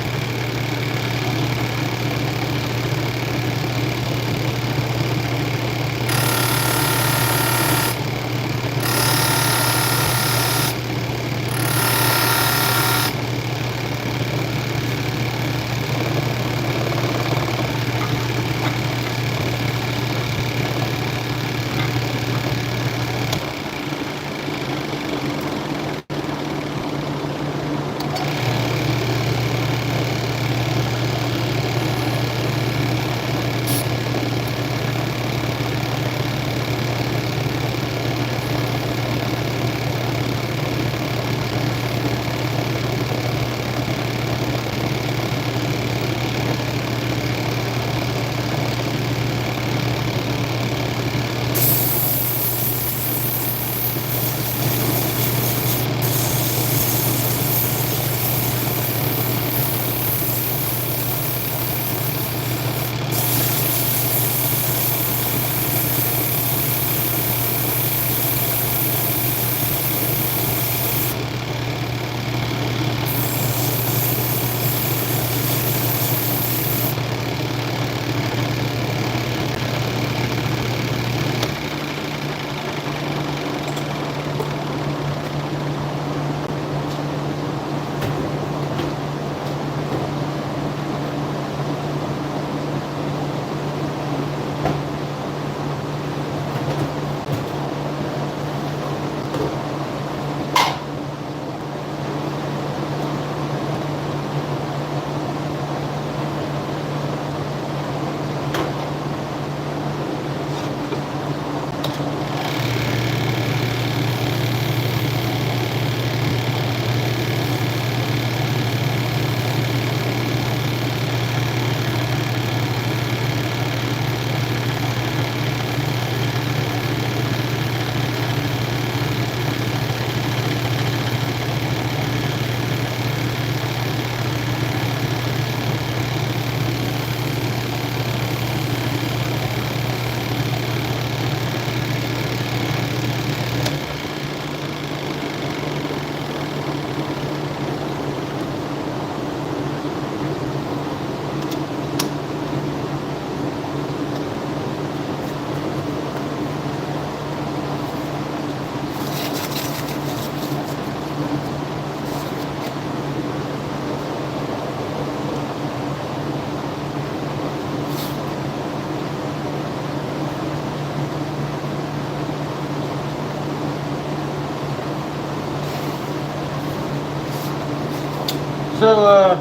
B: So,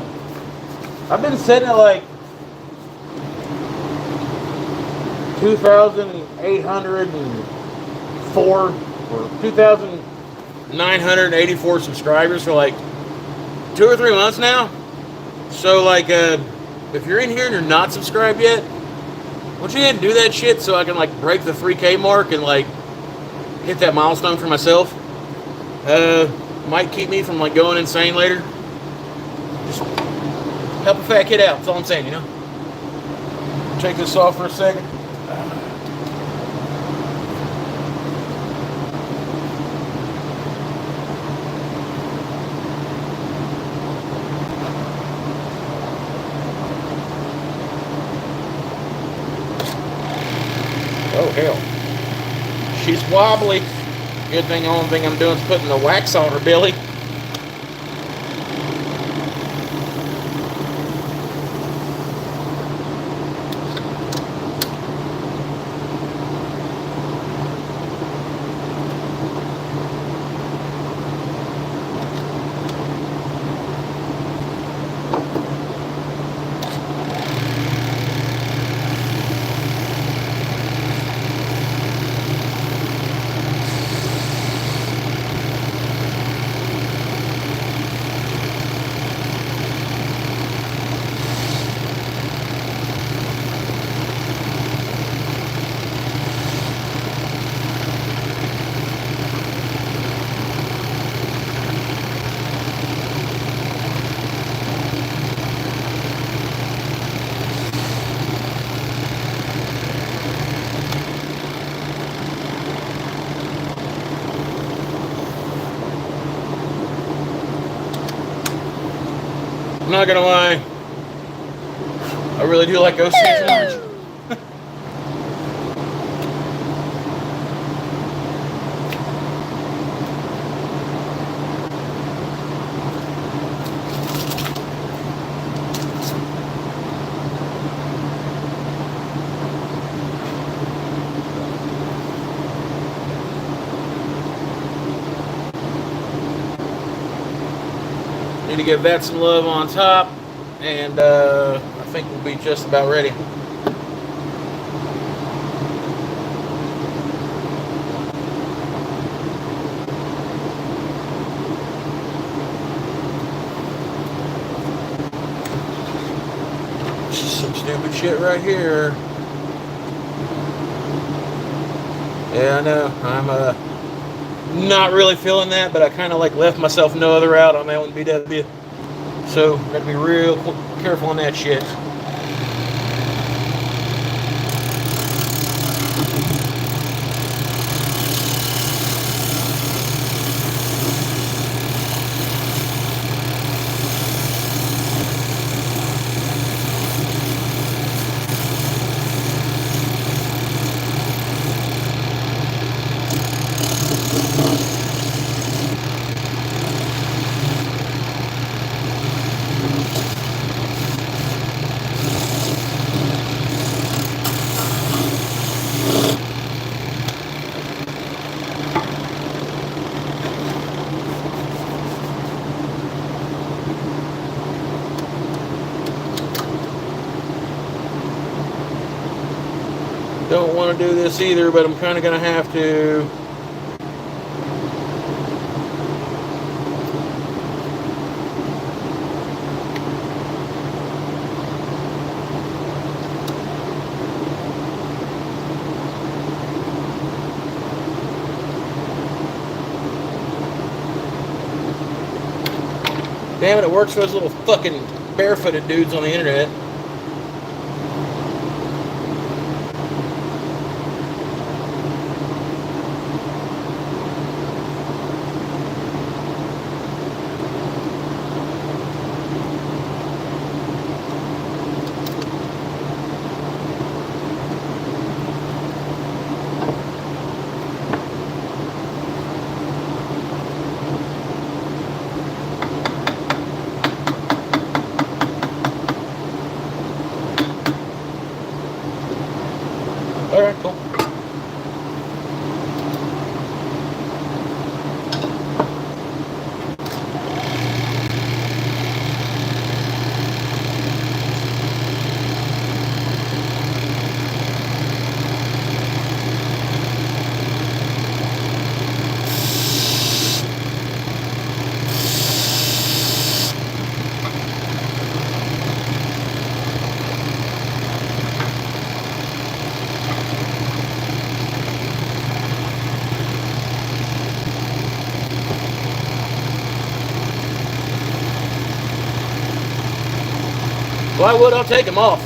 B: I've been setting it like 2,804 or 2,984 subscribers for like 2 or 3 months now. So like, if you're in here and you're not subscribed yet, why don't you go ahead and do that shit so I can like break the 3K mark and like hit that milestone for myself. Might keep me from like going insane later. Just help a fat kid out. That's all I'm saying, you know. Take this off for a second. Oh hell. She's wobbly. Good thing the only thing I'm doing is putting the wax on her belly. I'm not gonna lie, I really do like Osage orange. Need to give that some love on top, and I think we'll be just about ready. Some stupid shit right here. Yeah, I know. I'm not really feeling that, but I kind of like left myself no other out on that one BW. So gotta be real careful on that shit. Don't want to do this either, but I'm kind of going to have to. Damn it, it works for those little fucking barefooted dudes on the internet. Alright, cool. Plywood, I'll take them off.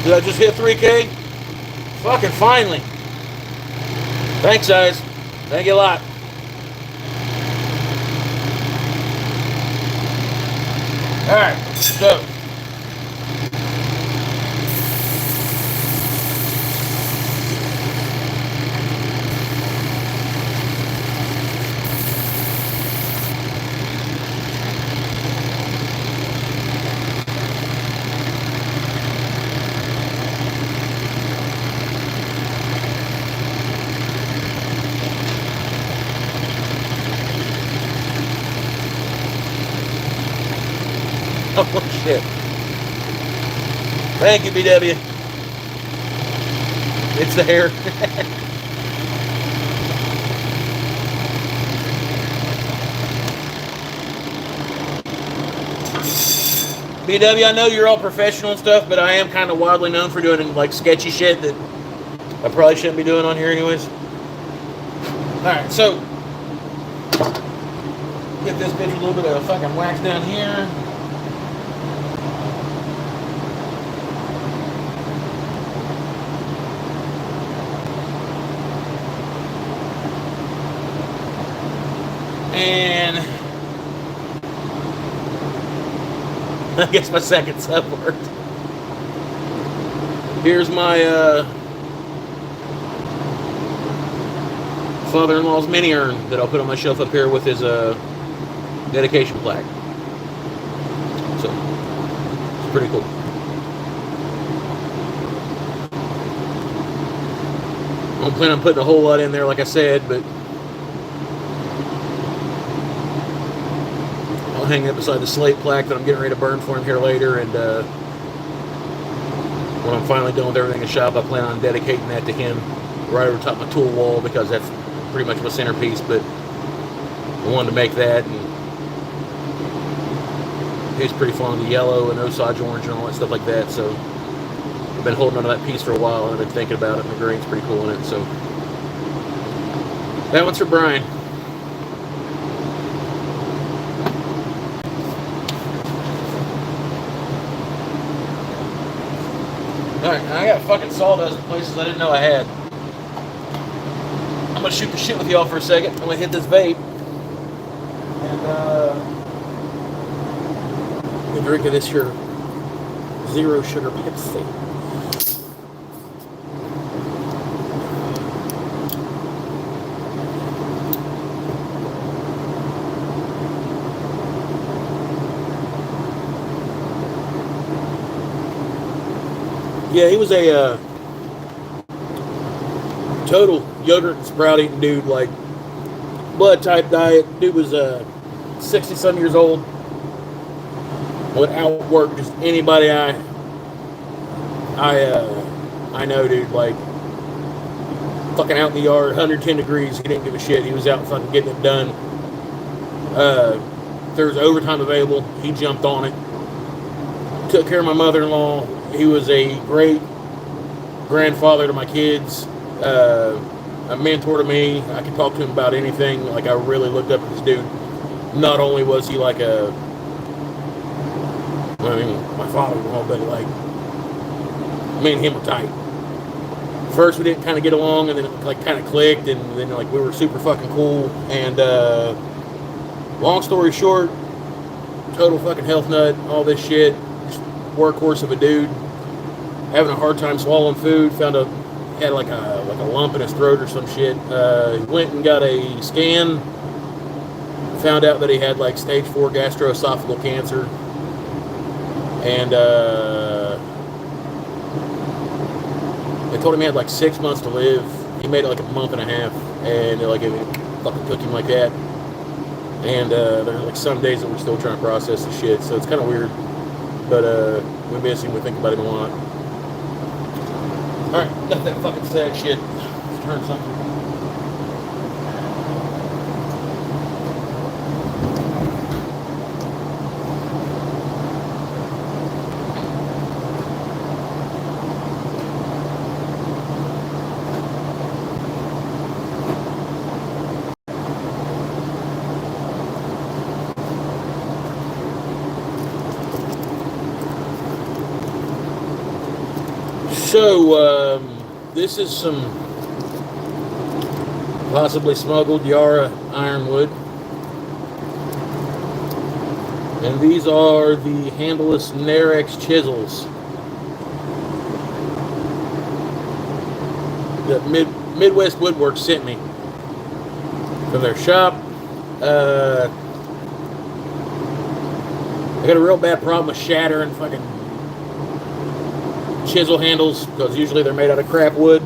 B: Did I just hit 3K? Fucking finally. Thanks, guys. Thank you a lot. Alright, so. Oh, shit. Thank you, BW. It's there. BW, I know you're all professional and stuff, but I am kind of wildly known for doing like sketchy shit that I probably shouldn't be doing on here anyways. Alright, so get this bitch a little bit of fucking wax down here. And I guess my second sub worked. Here's my father-in-law's mini urn that I'll put on my shelf up here with his dedication plaque. So it's pretty cool. I don't plan on putting a whole lot in there, like I said, but I'll hang it beside the slate plaque that I'm getting ready to burn for him here later, and when I'm finally done with everything in the shop, I plan on dedicating that to him right over top of my tool wall, because that's pretty much my centerpiece. But I wanted to make that, and he's pretty fond of the yellow and Osage orange and all that stuff like that, so I've been holding on to that piece for a while, and I've been thinking about it, and the grain's pretty cool in it. So that one's for Brian. Alright, I got fucking sawdust in places I didn't know I had. I'm gonna shoot the shit with y'all for a second. I'm gonna hit this vape. And a drink of this here zero sugar Pepsi.
A: Yeah, he was a total yogurt and sprout eating dude, like blood type diet. Dude was 60-some years old. Would outwork just anybody I know, dude. Like fucking out in the yard, 110 degrees. He didn't give a shit. He was out fucking getting it done. If there was overtime available, he jumped on it. Took care of my mother-in-law. He was a great grandfather to my kids. A mentor to me. I could talk to him about anything. Like, I really looked up to this dude. Not only was he like my father-in-law, but like, me and him were tight. First, we didn't kind of get along, and then it like kind of clicked, and then like we were super fucking cool. And long story short, total fucking health nut, all this shit, just workhorse of a dude, having a hard time swallowing food. Had like a lump in his throat or some shit. He went and got a scan. Found out that he had like stage 4 gastroesophageal cancer. And they told him he had like 6 months to live. He made it like a month and a half, and it fucking took him like that. And there's like some days that we're still trying to process the shit, so it's kind of weird. But we miss him. We think about him a lot. All right, enough that fucking sad shit. Let's turn something. So, this is some possibly smuggled Yara Ironwood. And these are the handleless Narex chisels that Midwest Woodworks sent me from their shop. I got a real bad problem with shattering fucking chisel handles, because usually they're made out of crap wood.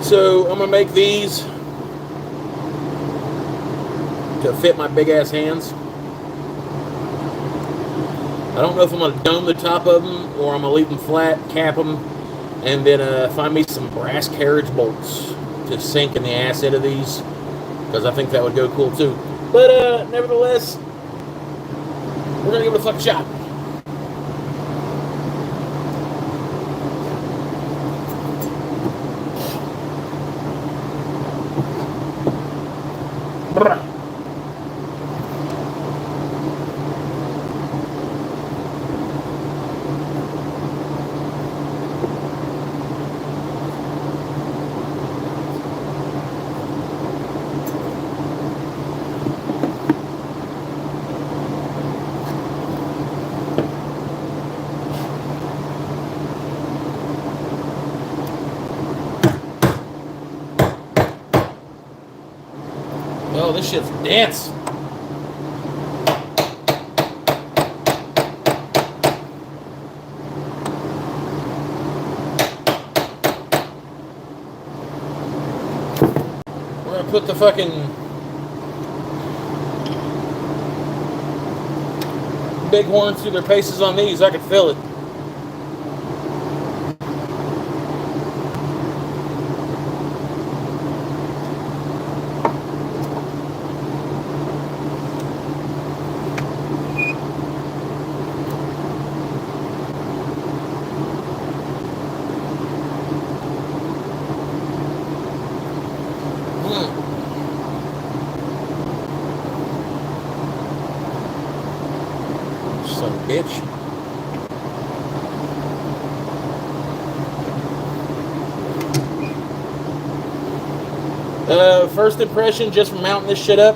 A: So I'm gonna make these to fit my big ass hands. I don't know if I'm gonna dome the top of them or I'm gonna leave them flat, cap them, and then find me some brass carriage bolts to sink in the ass end of these, because I think that would go cool too. But nevertheless, we're gonna give it a fucking shot. Oh, this shit's dense. We're gonna put the fucking big horns through their paces on these. I can feel it. Son of a bitch. First impression, just from mounting this shit up,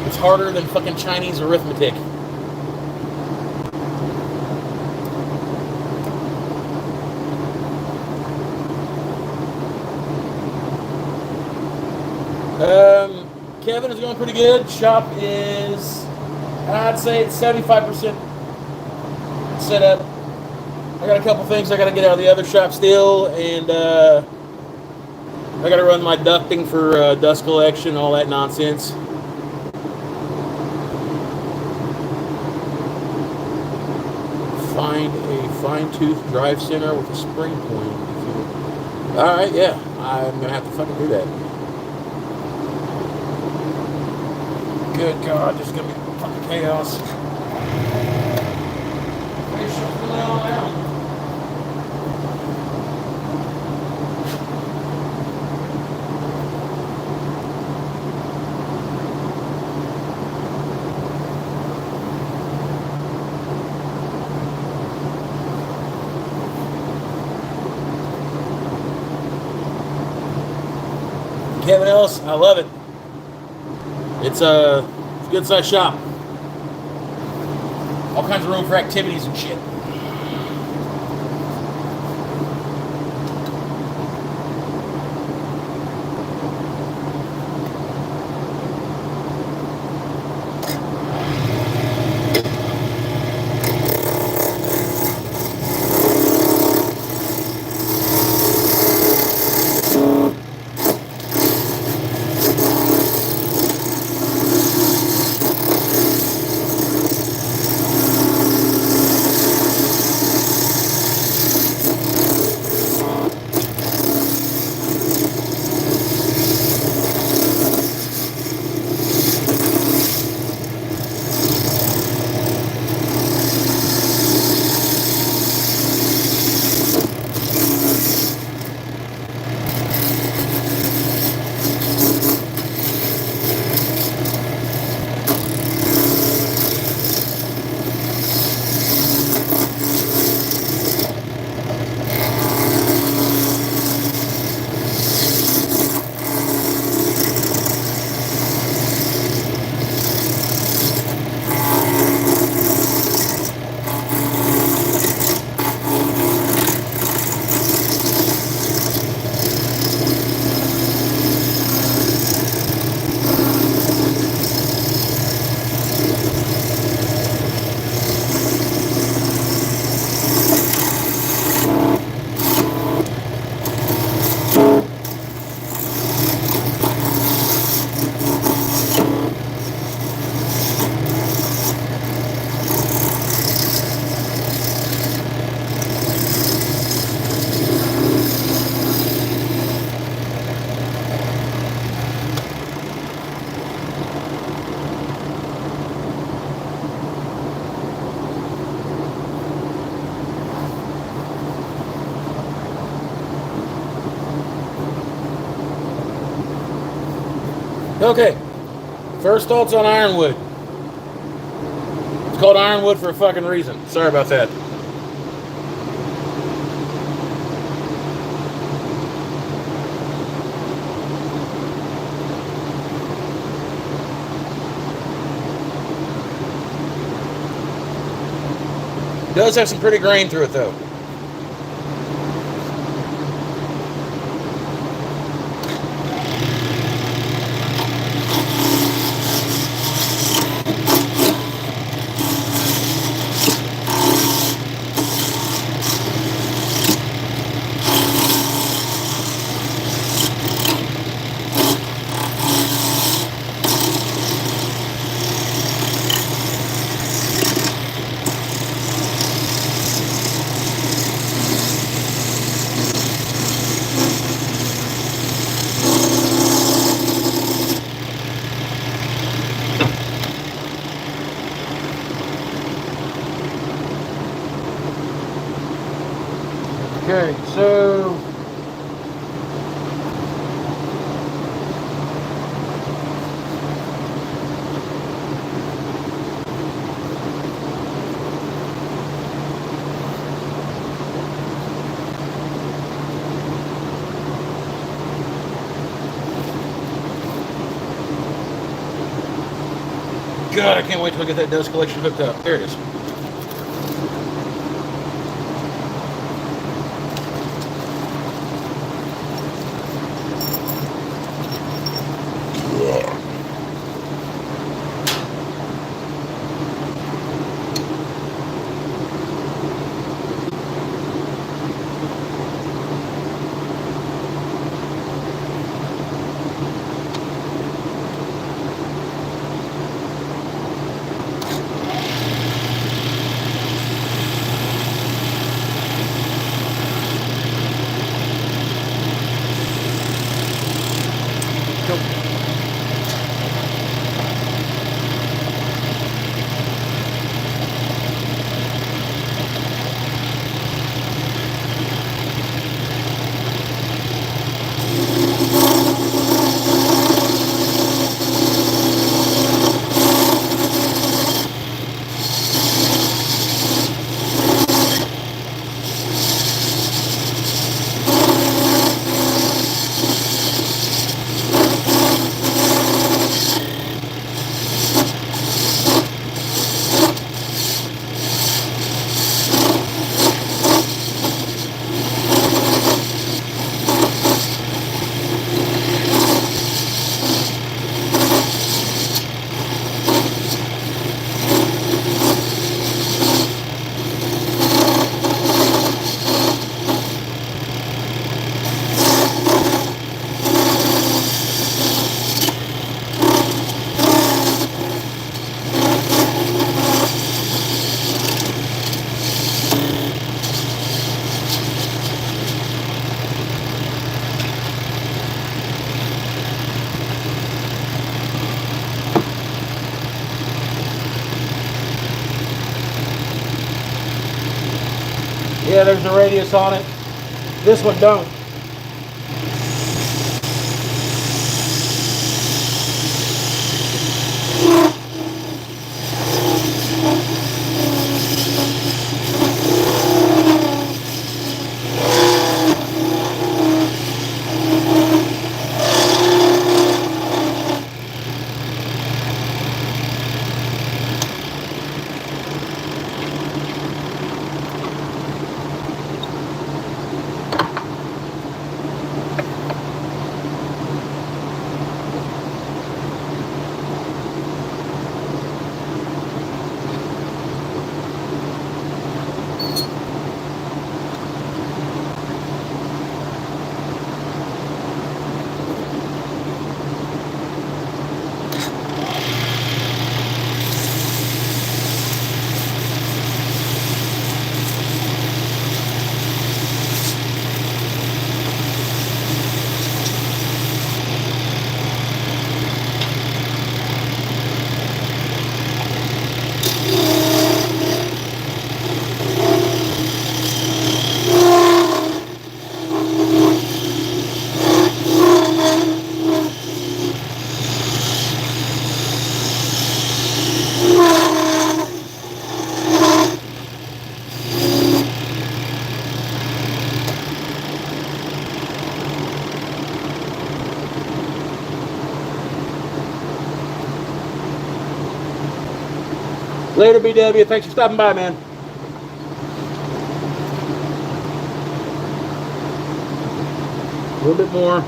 A: it's harder than fucking Chinese arithmetic. Kevin is going pretty good. Shop is, I'd say it's 75%
B: set up. I got a couple things I got to get out of the other shop still, and I got to run my ducting for dust collection, all that nonsense. Find a fine-tooth drive center with a spring point. All right, yeah, I'm gonna have to fucking do that. Good God, this is gonna be fucking chaos. Kevin Ellis, I love it. It's a good sized shop. All kinds of room for activities and shit. Okay, first thoughts on Ironwood. It's called Ironwood for a fucking reason. Sorry about that. It does have some pretty grain through it though. Okay, so God, I can't wait till I get that dust collection hooked up. There it is. Cool. Yeah, there's a radius on it. This one don't. Later, BW. Thanks for stopping by, man. A little bit more.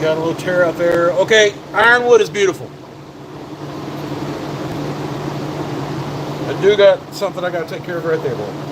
B: got a little tear out there. Okay, ironwood is beautiful. I do got something I got to take care of right there, though.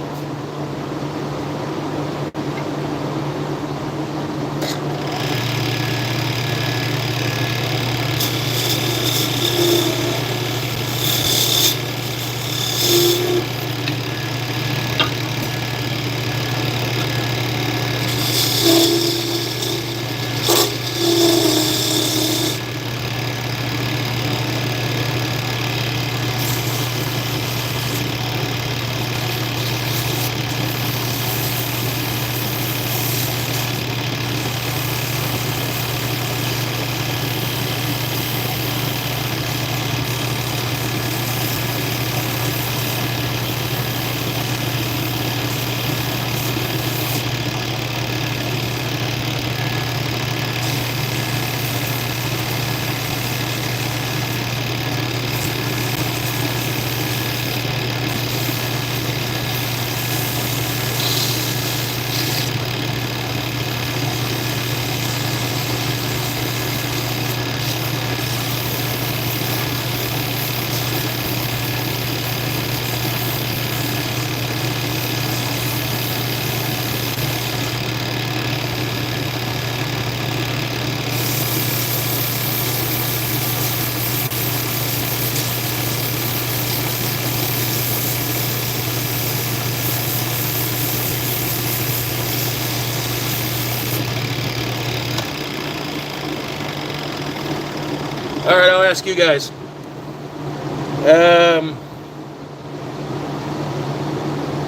B: All right, I'll ask you guys.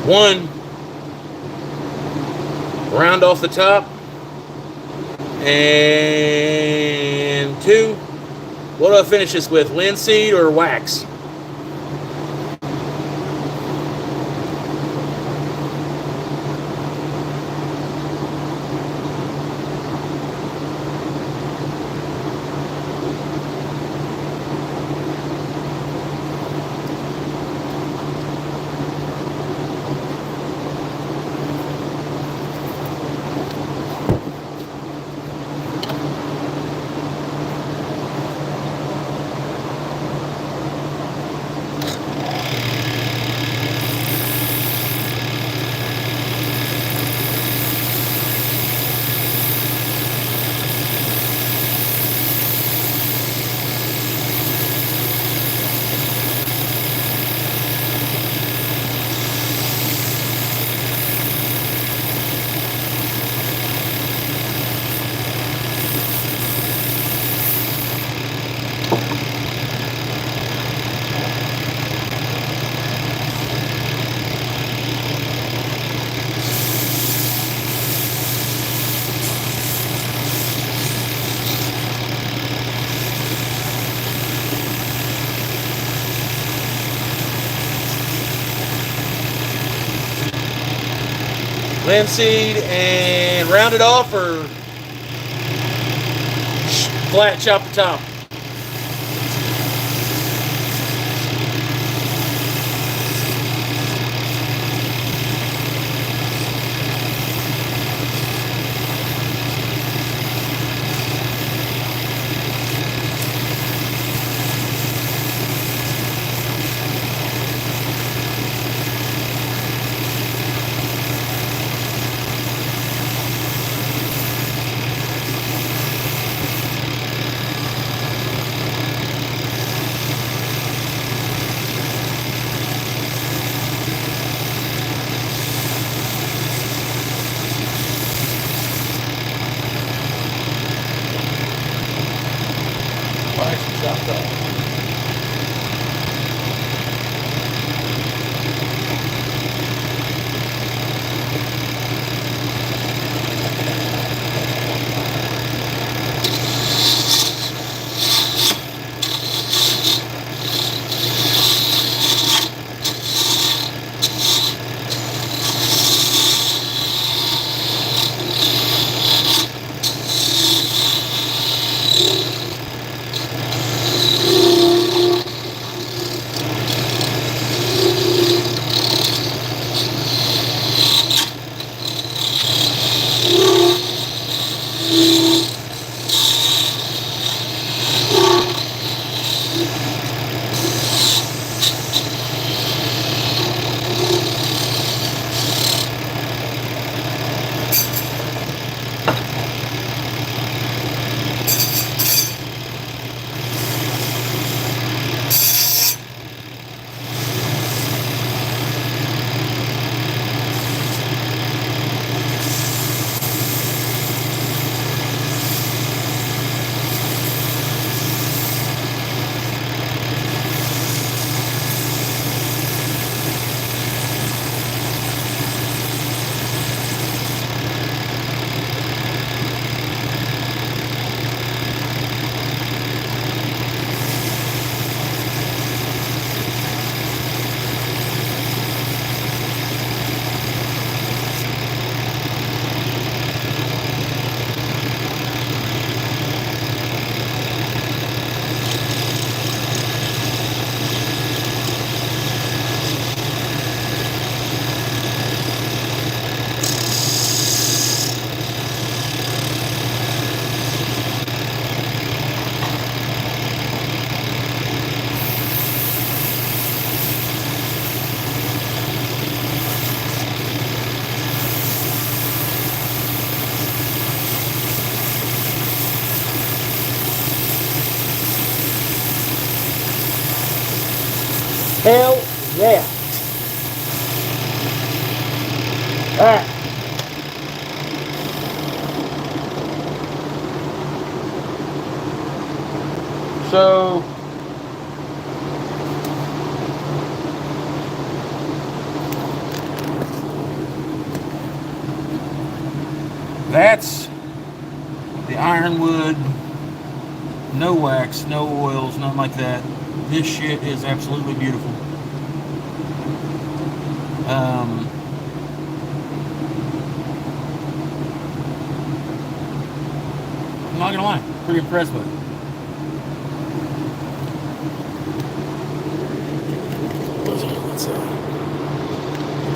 B: One, round off the top. And two, what do I finish this with? Linseed or wax? Linseed and round it off or flat chop the top? Hell yeah. Alright. So that's the Ironwood, no wax, no oils, nothing like that. This shit is absolutely beautiful. I'm not gonna lie, pretty impressed with it. Let's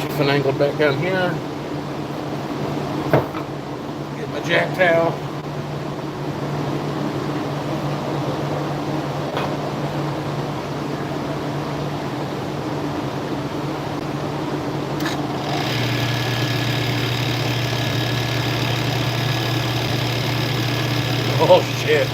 B: get finagled back down here. Get my jack towel. Oh shit.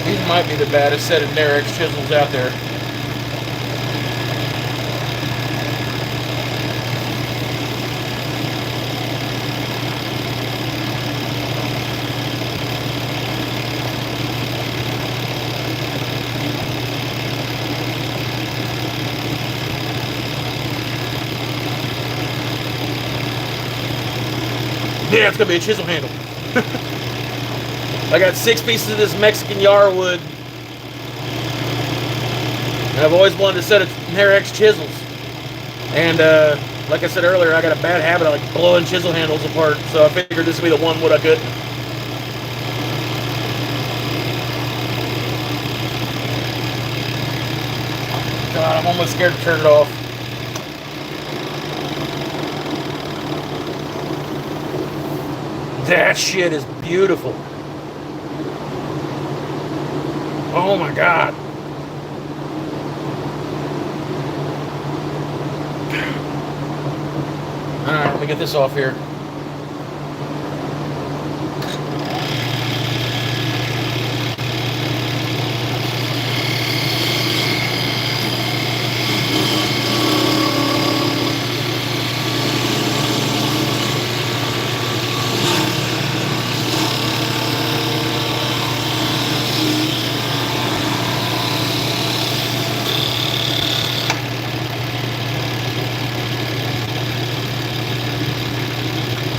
B: These might be the baddest set of Nerex chisels out there. Yeah, it's gonna be a chisel handle. I got 6 pieces of this Mexican Yarwood. And I've always wanted a set of Nerex chisels. And like I said earlier, I got a bad habit of like blowing chisel handles apart. So I figured this would be the one wood I could. God, I'm almost scared to turn it off. That shit is beautiful. Oh my God. Alright, let me get this off here.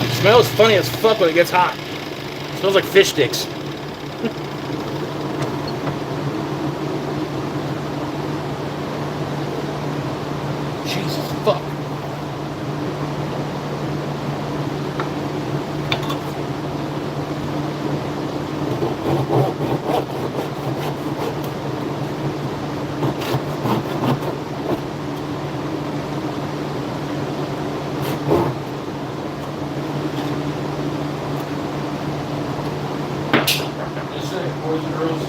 B: It smells funny as fuck when it gets hot. It smells like fish sticks. Jesus fuck. Boys and girls.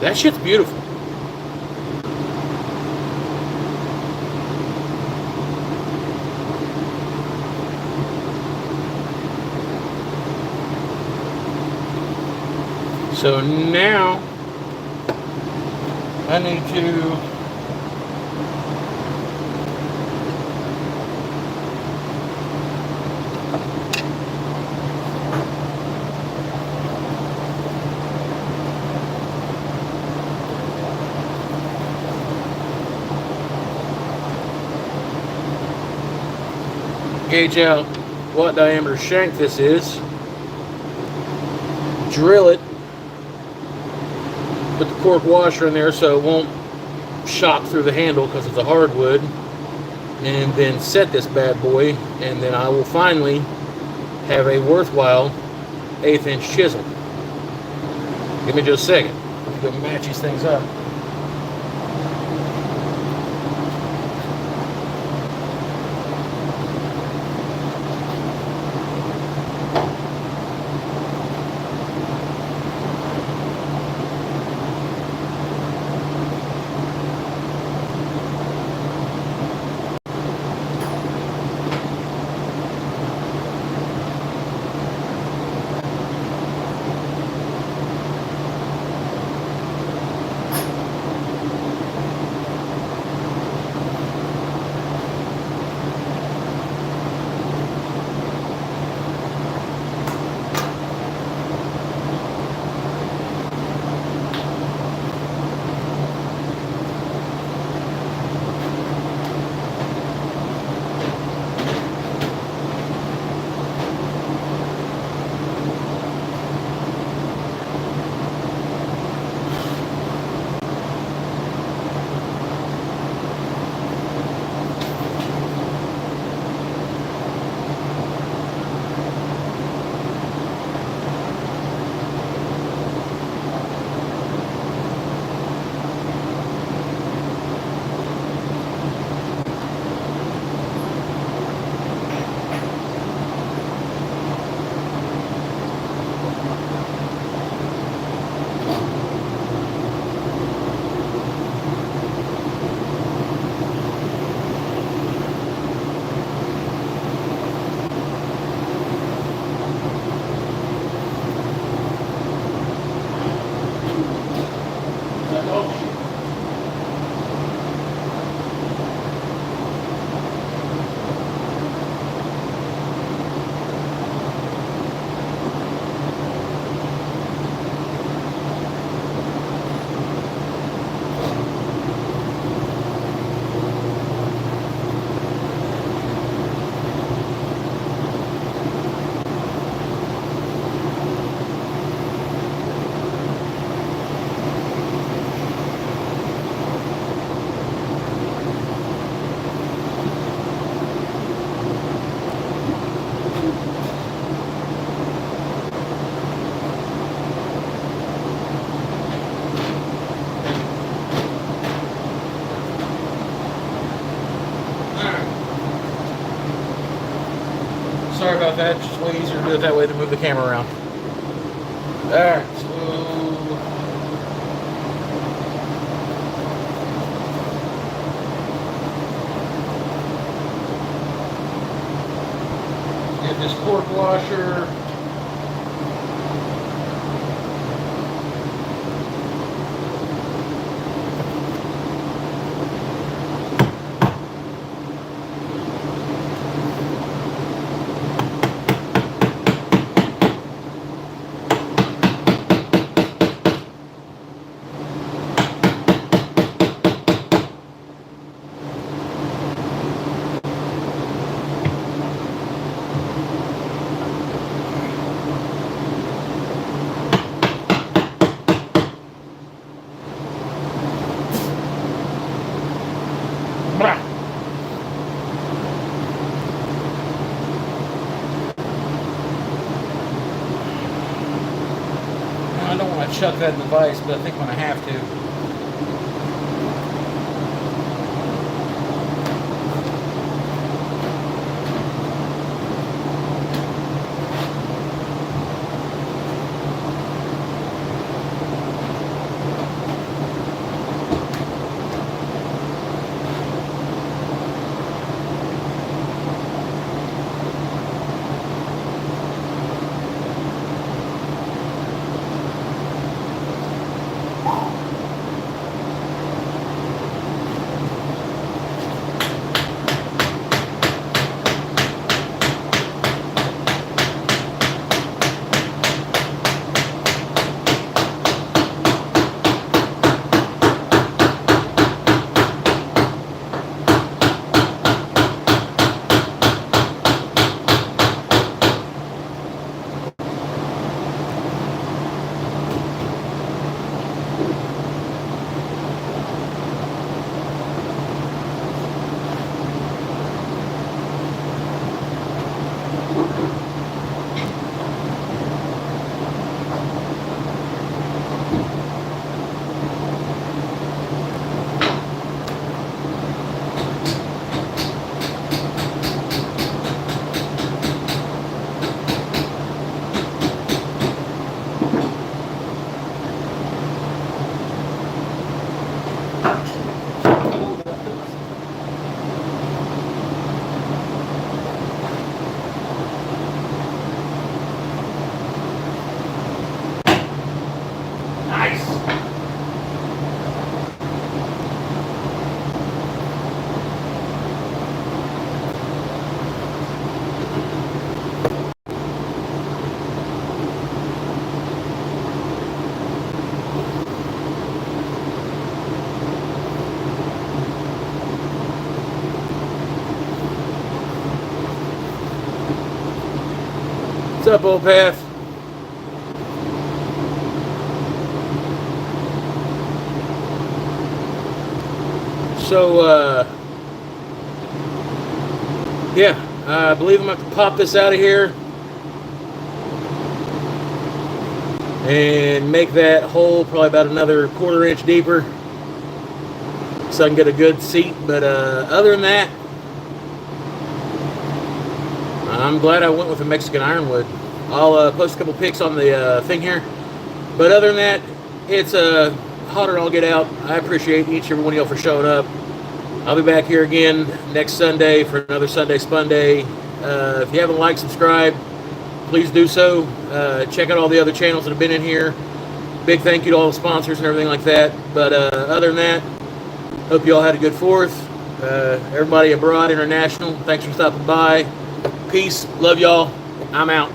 B: That shit's beautiful. So now I need to gauge out what diameter shank this is, drill it, put the cork washer in there so it won't shock through the handle because it's a hardwood, and then set this bad boy, and then I will finally have a worthwhile 1/8 inch chisel. Give me just a second. I'm going to match these things up. Sorry about that, just way easier to do it that way than move the camera around. Alright, so get this cork washer. I don't want to chuck that in the vise, but I think I'm going to have to. up, old path? So, yeah, I believe I'm going to have to pop this out of here and make that hole probably about another 1/4 inch deeper so I can get a good seat. But other than that, I'm glad I went with a Mexican Ironwood. I'll post a couple pics on the thing here. But other than that, it's hotter than I'll get out. I appreciate each and every one of y'all for showing up. I'll be back here again next Sunday for another Sunday Spunday. If you haven't liked, subscribe, please do so. Check out all the other channels that have been in here. Big thank you to all the sponsors and everything like that. But other than that, hope you all had a good 4th. Everybody abroad, international, thanks for stopping by. Peace. Love y'all. I'm out.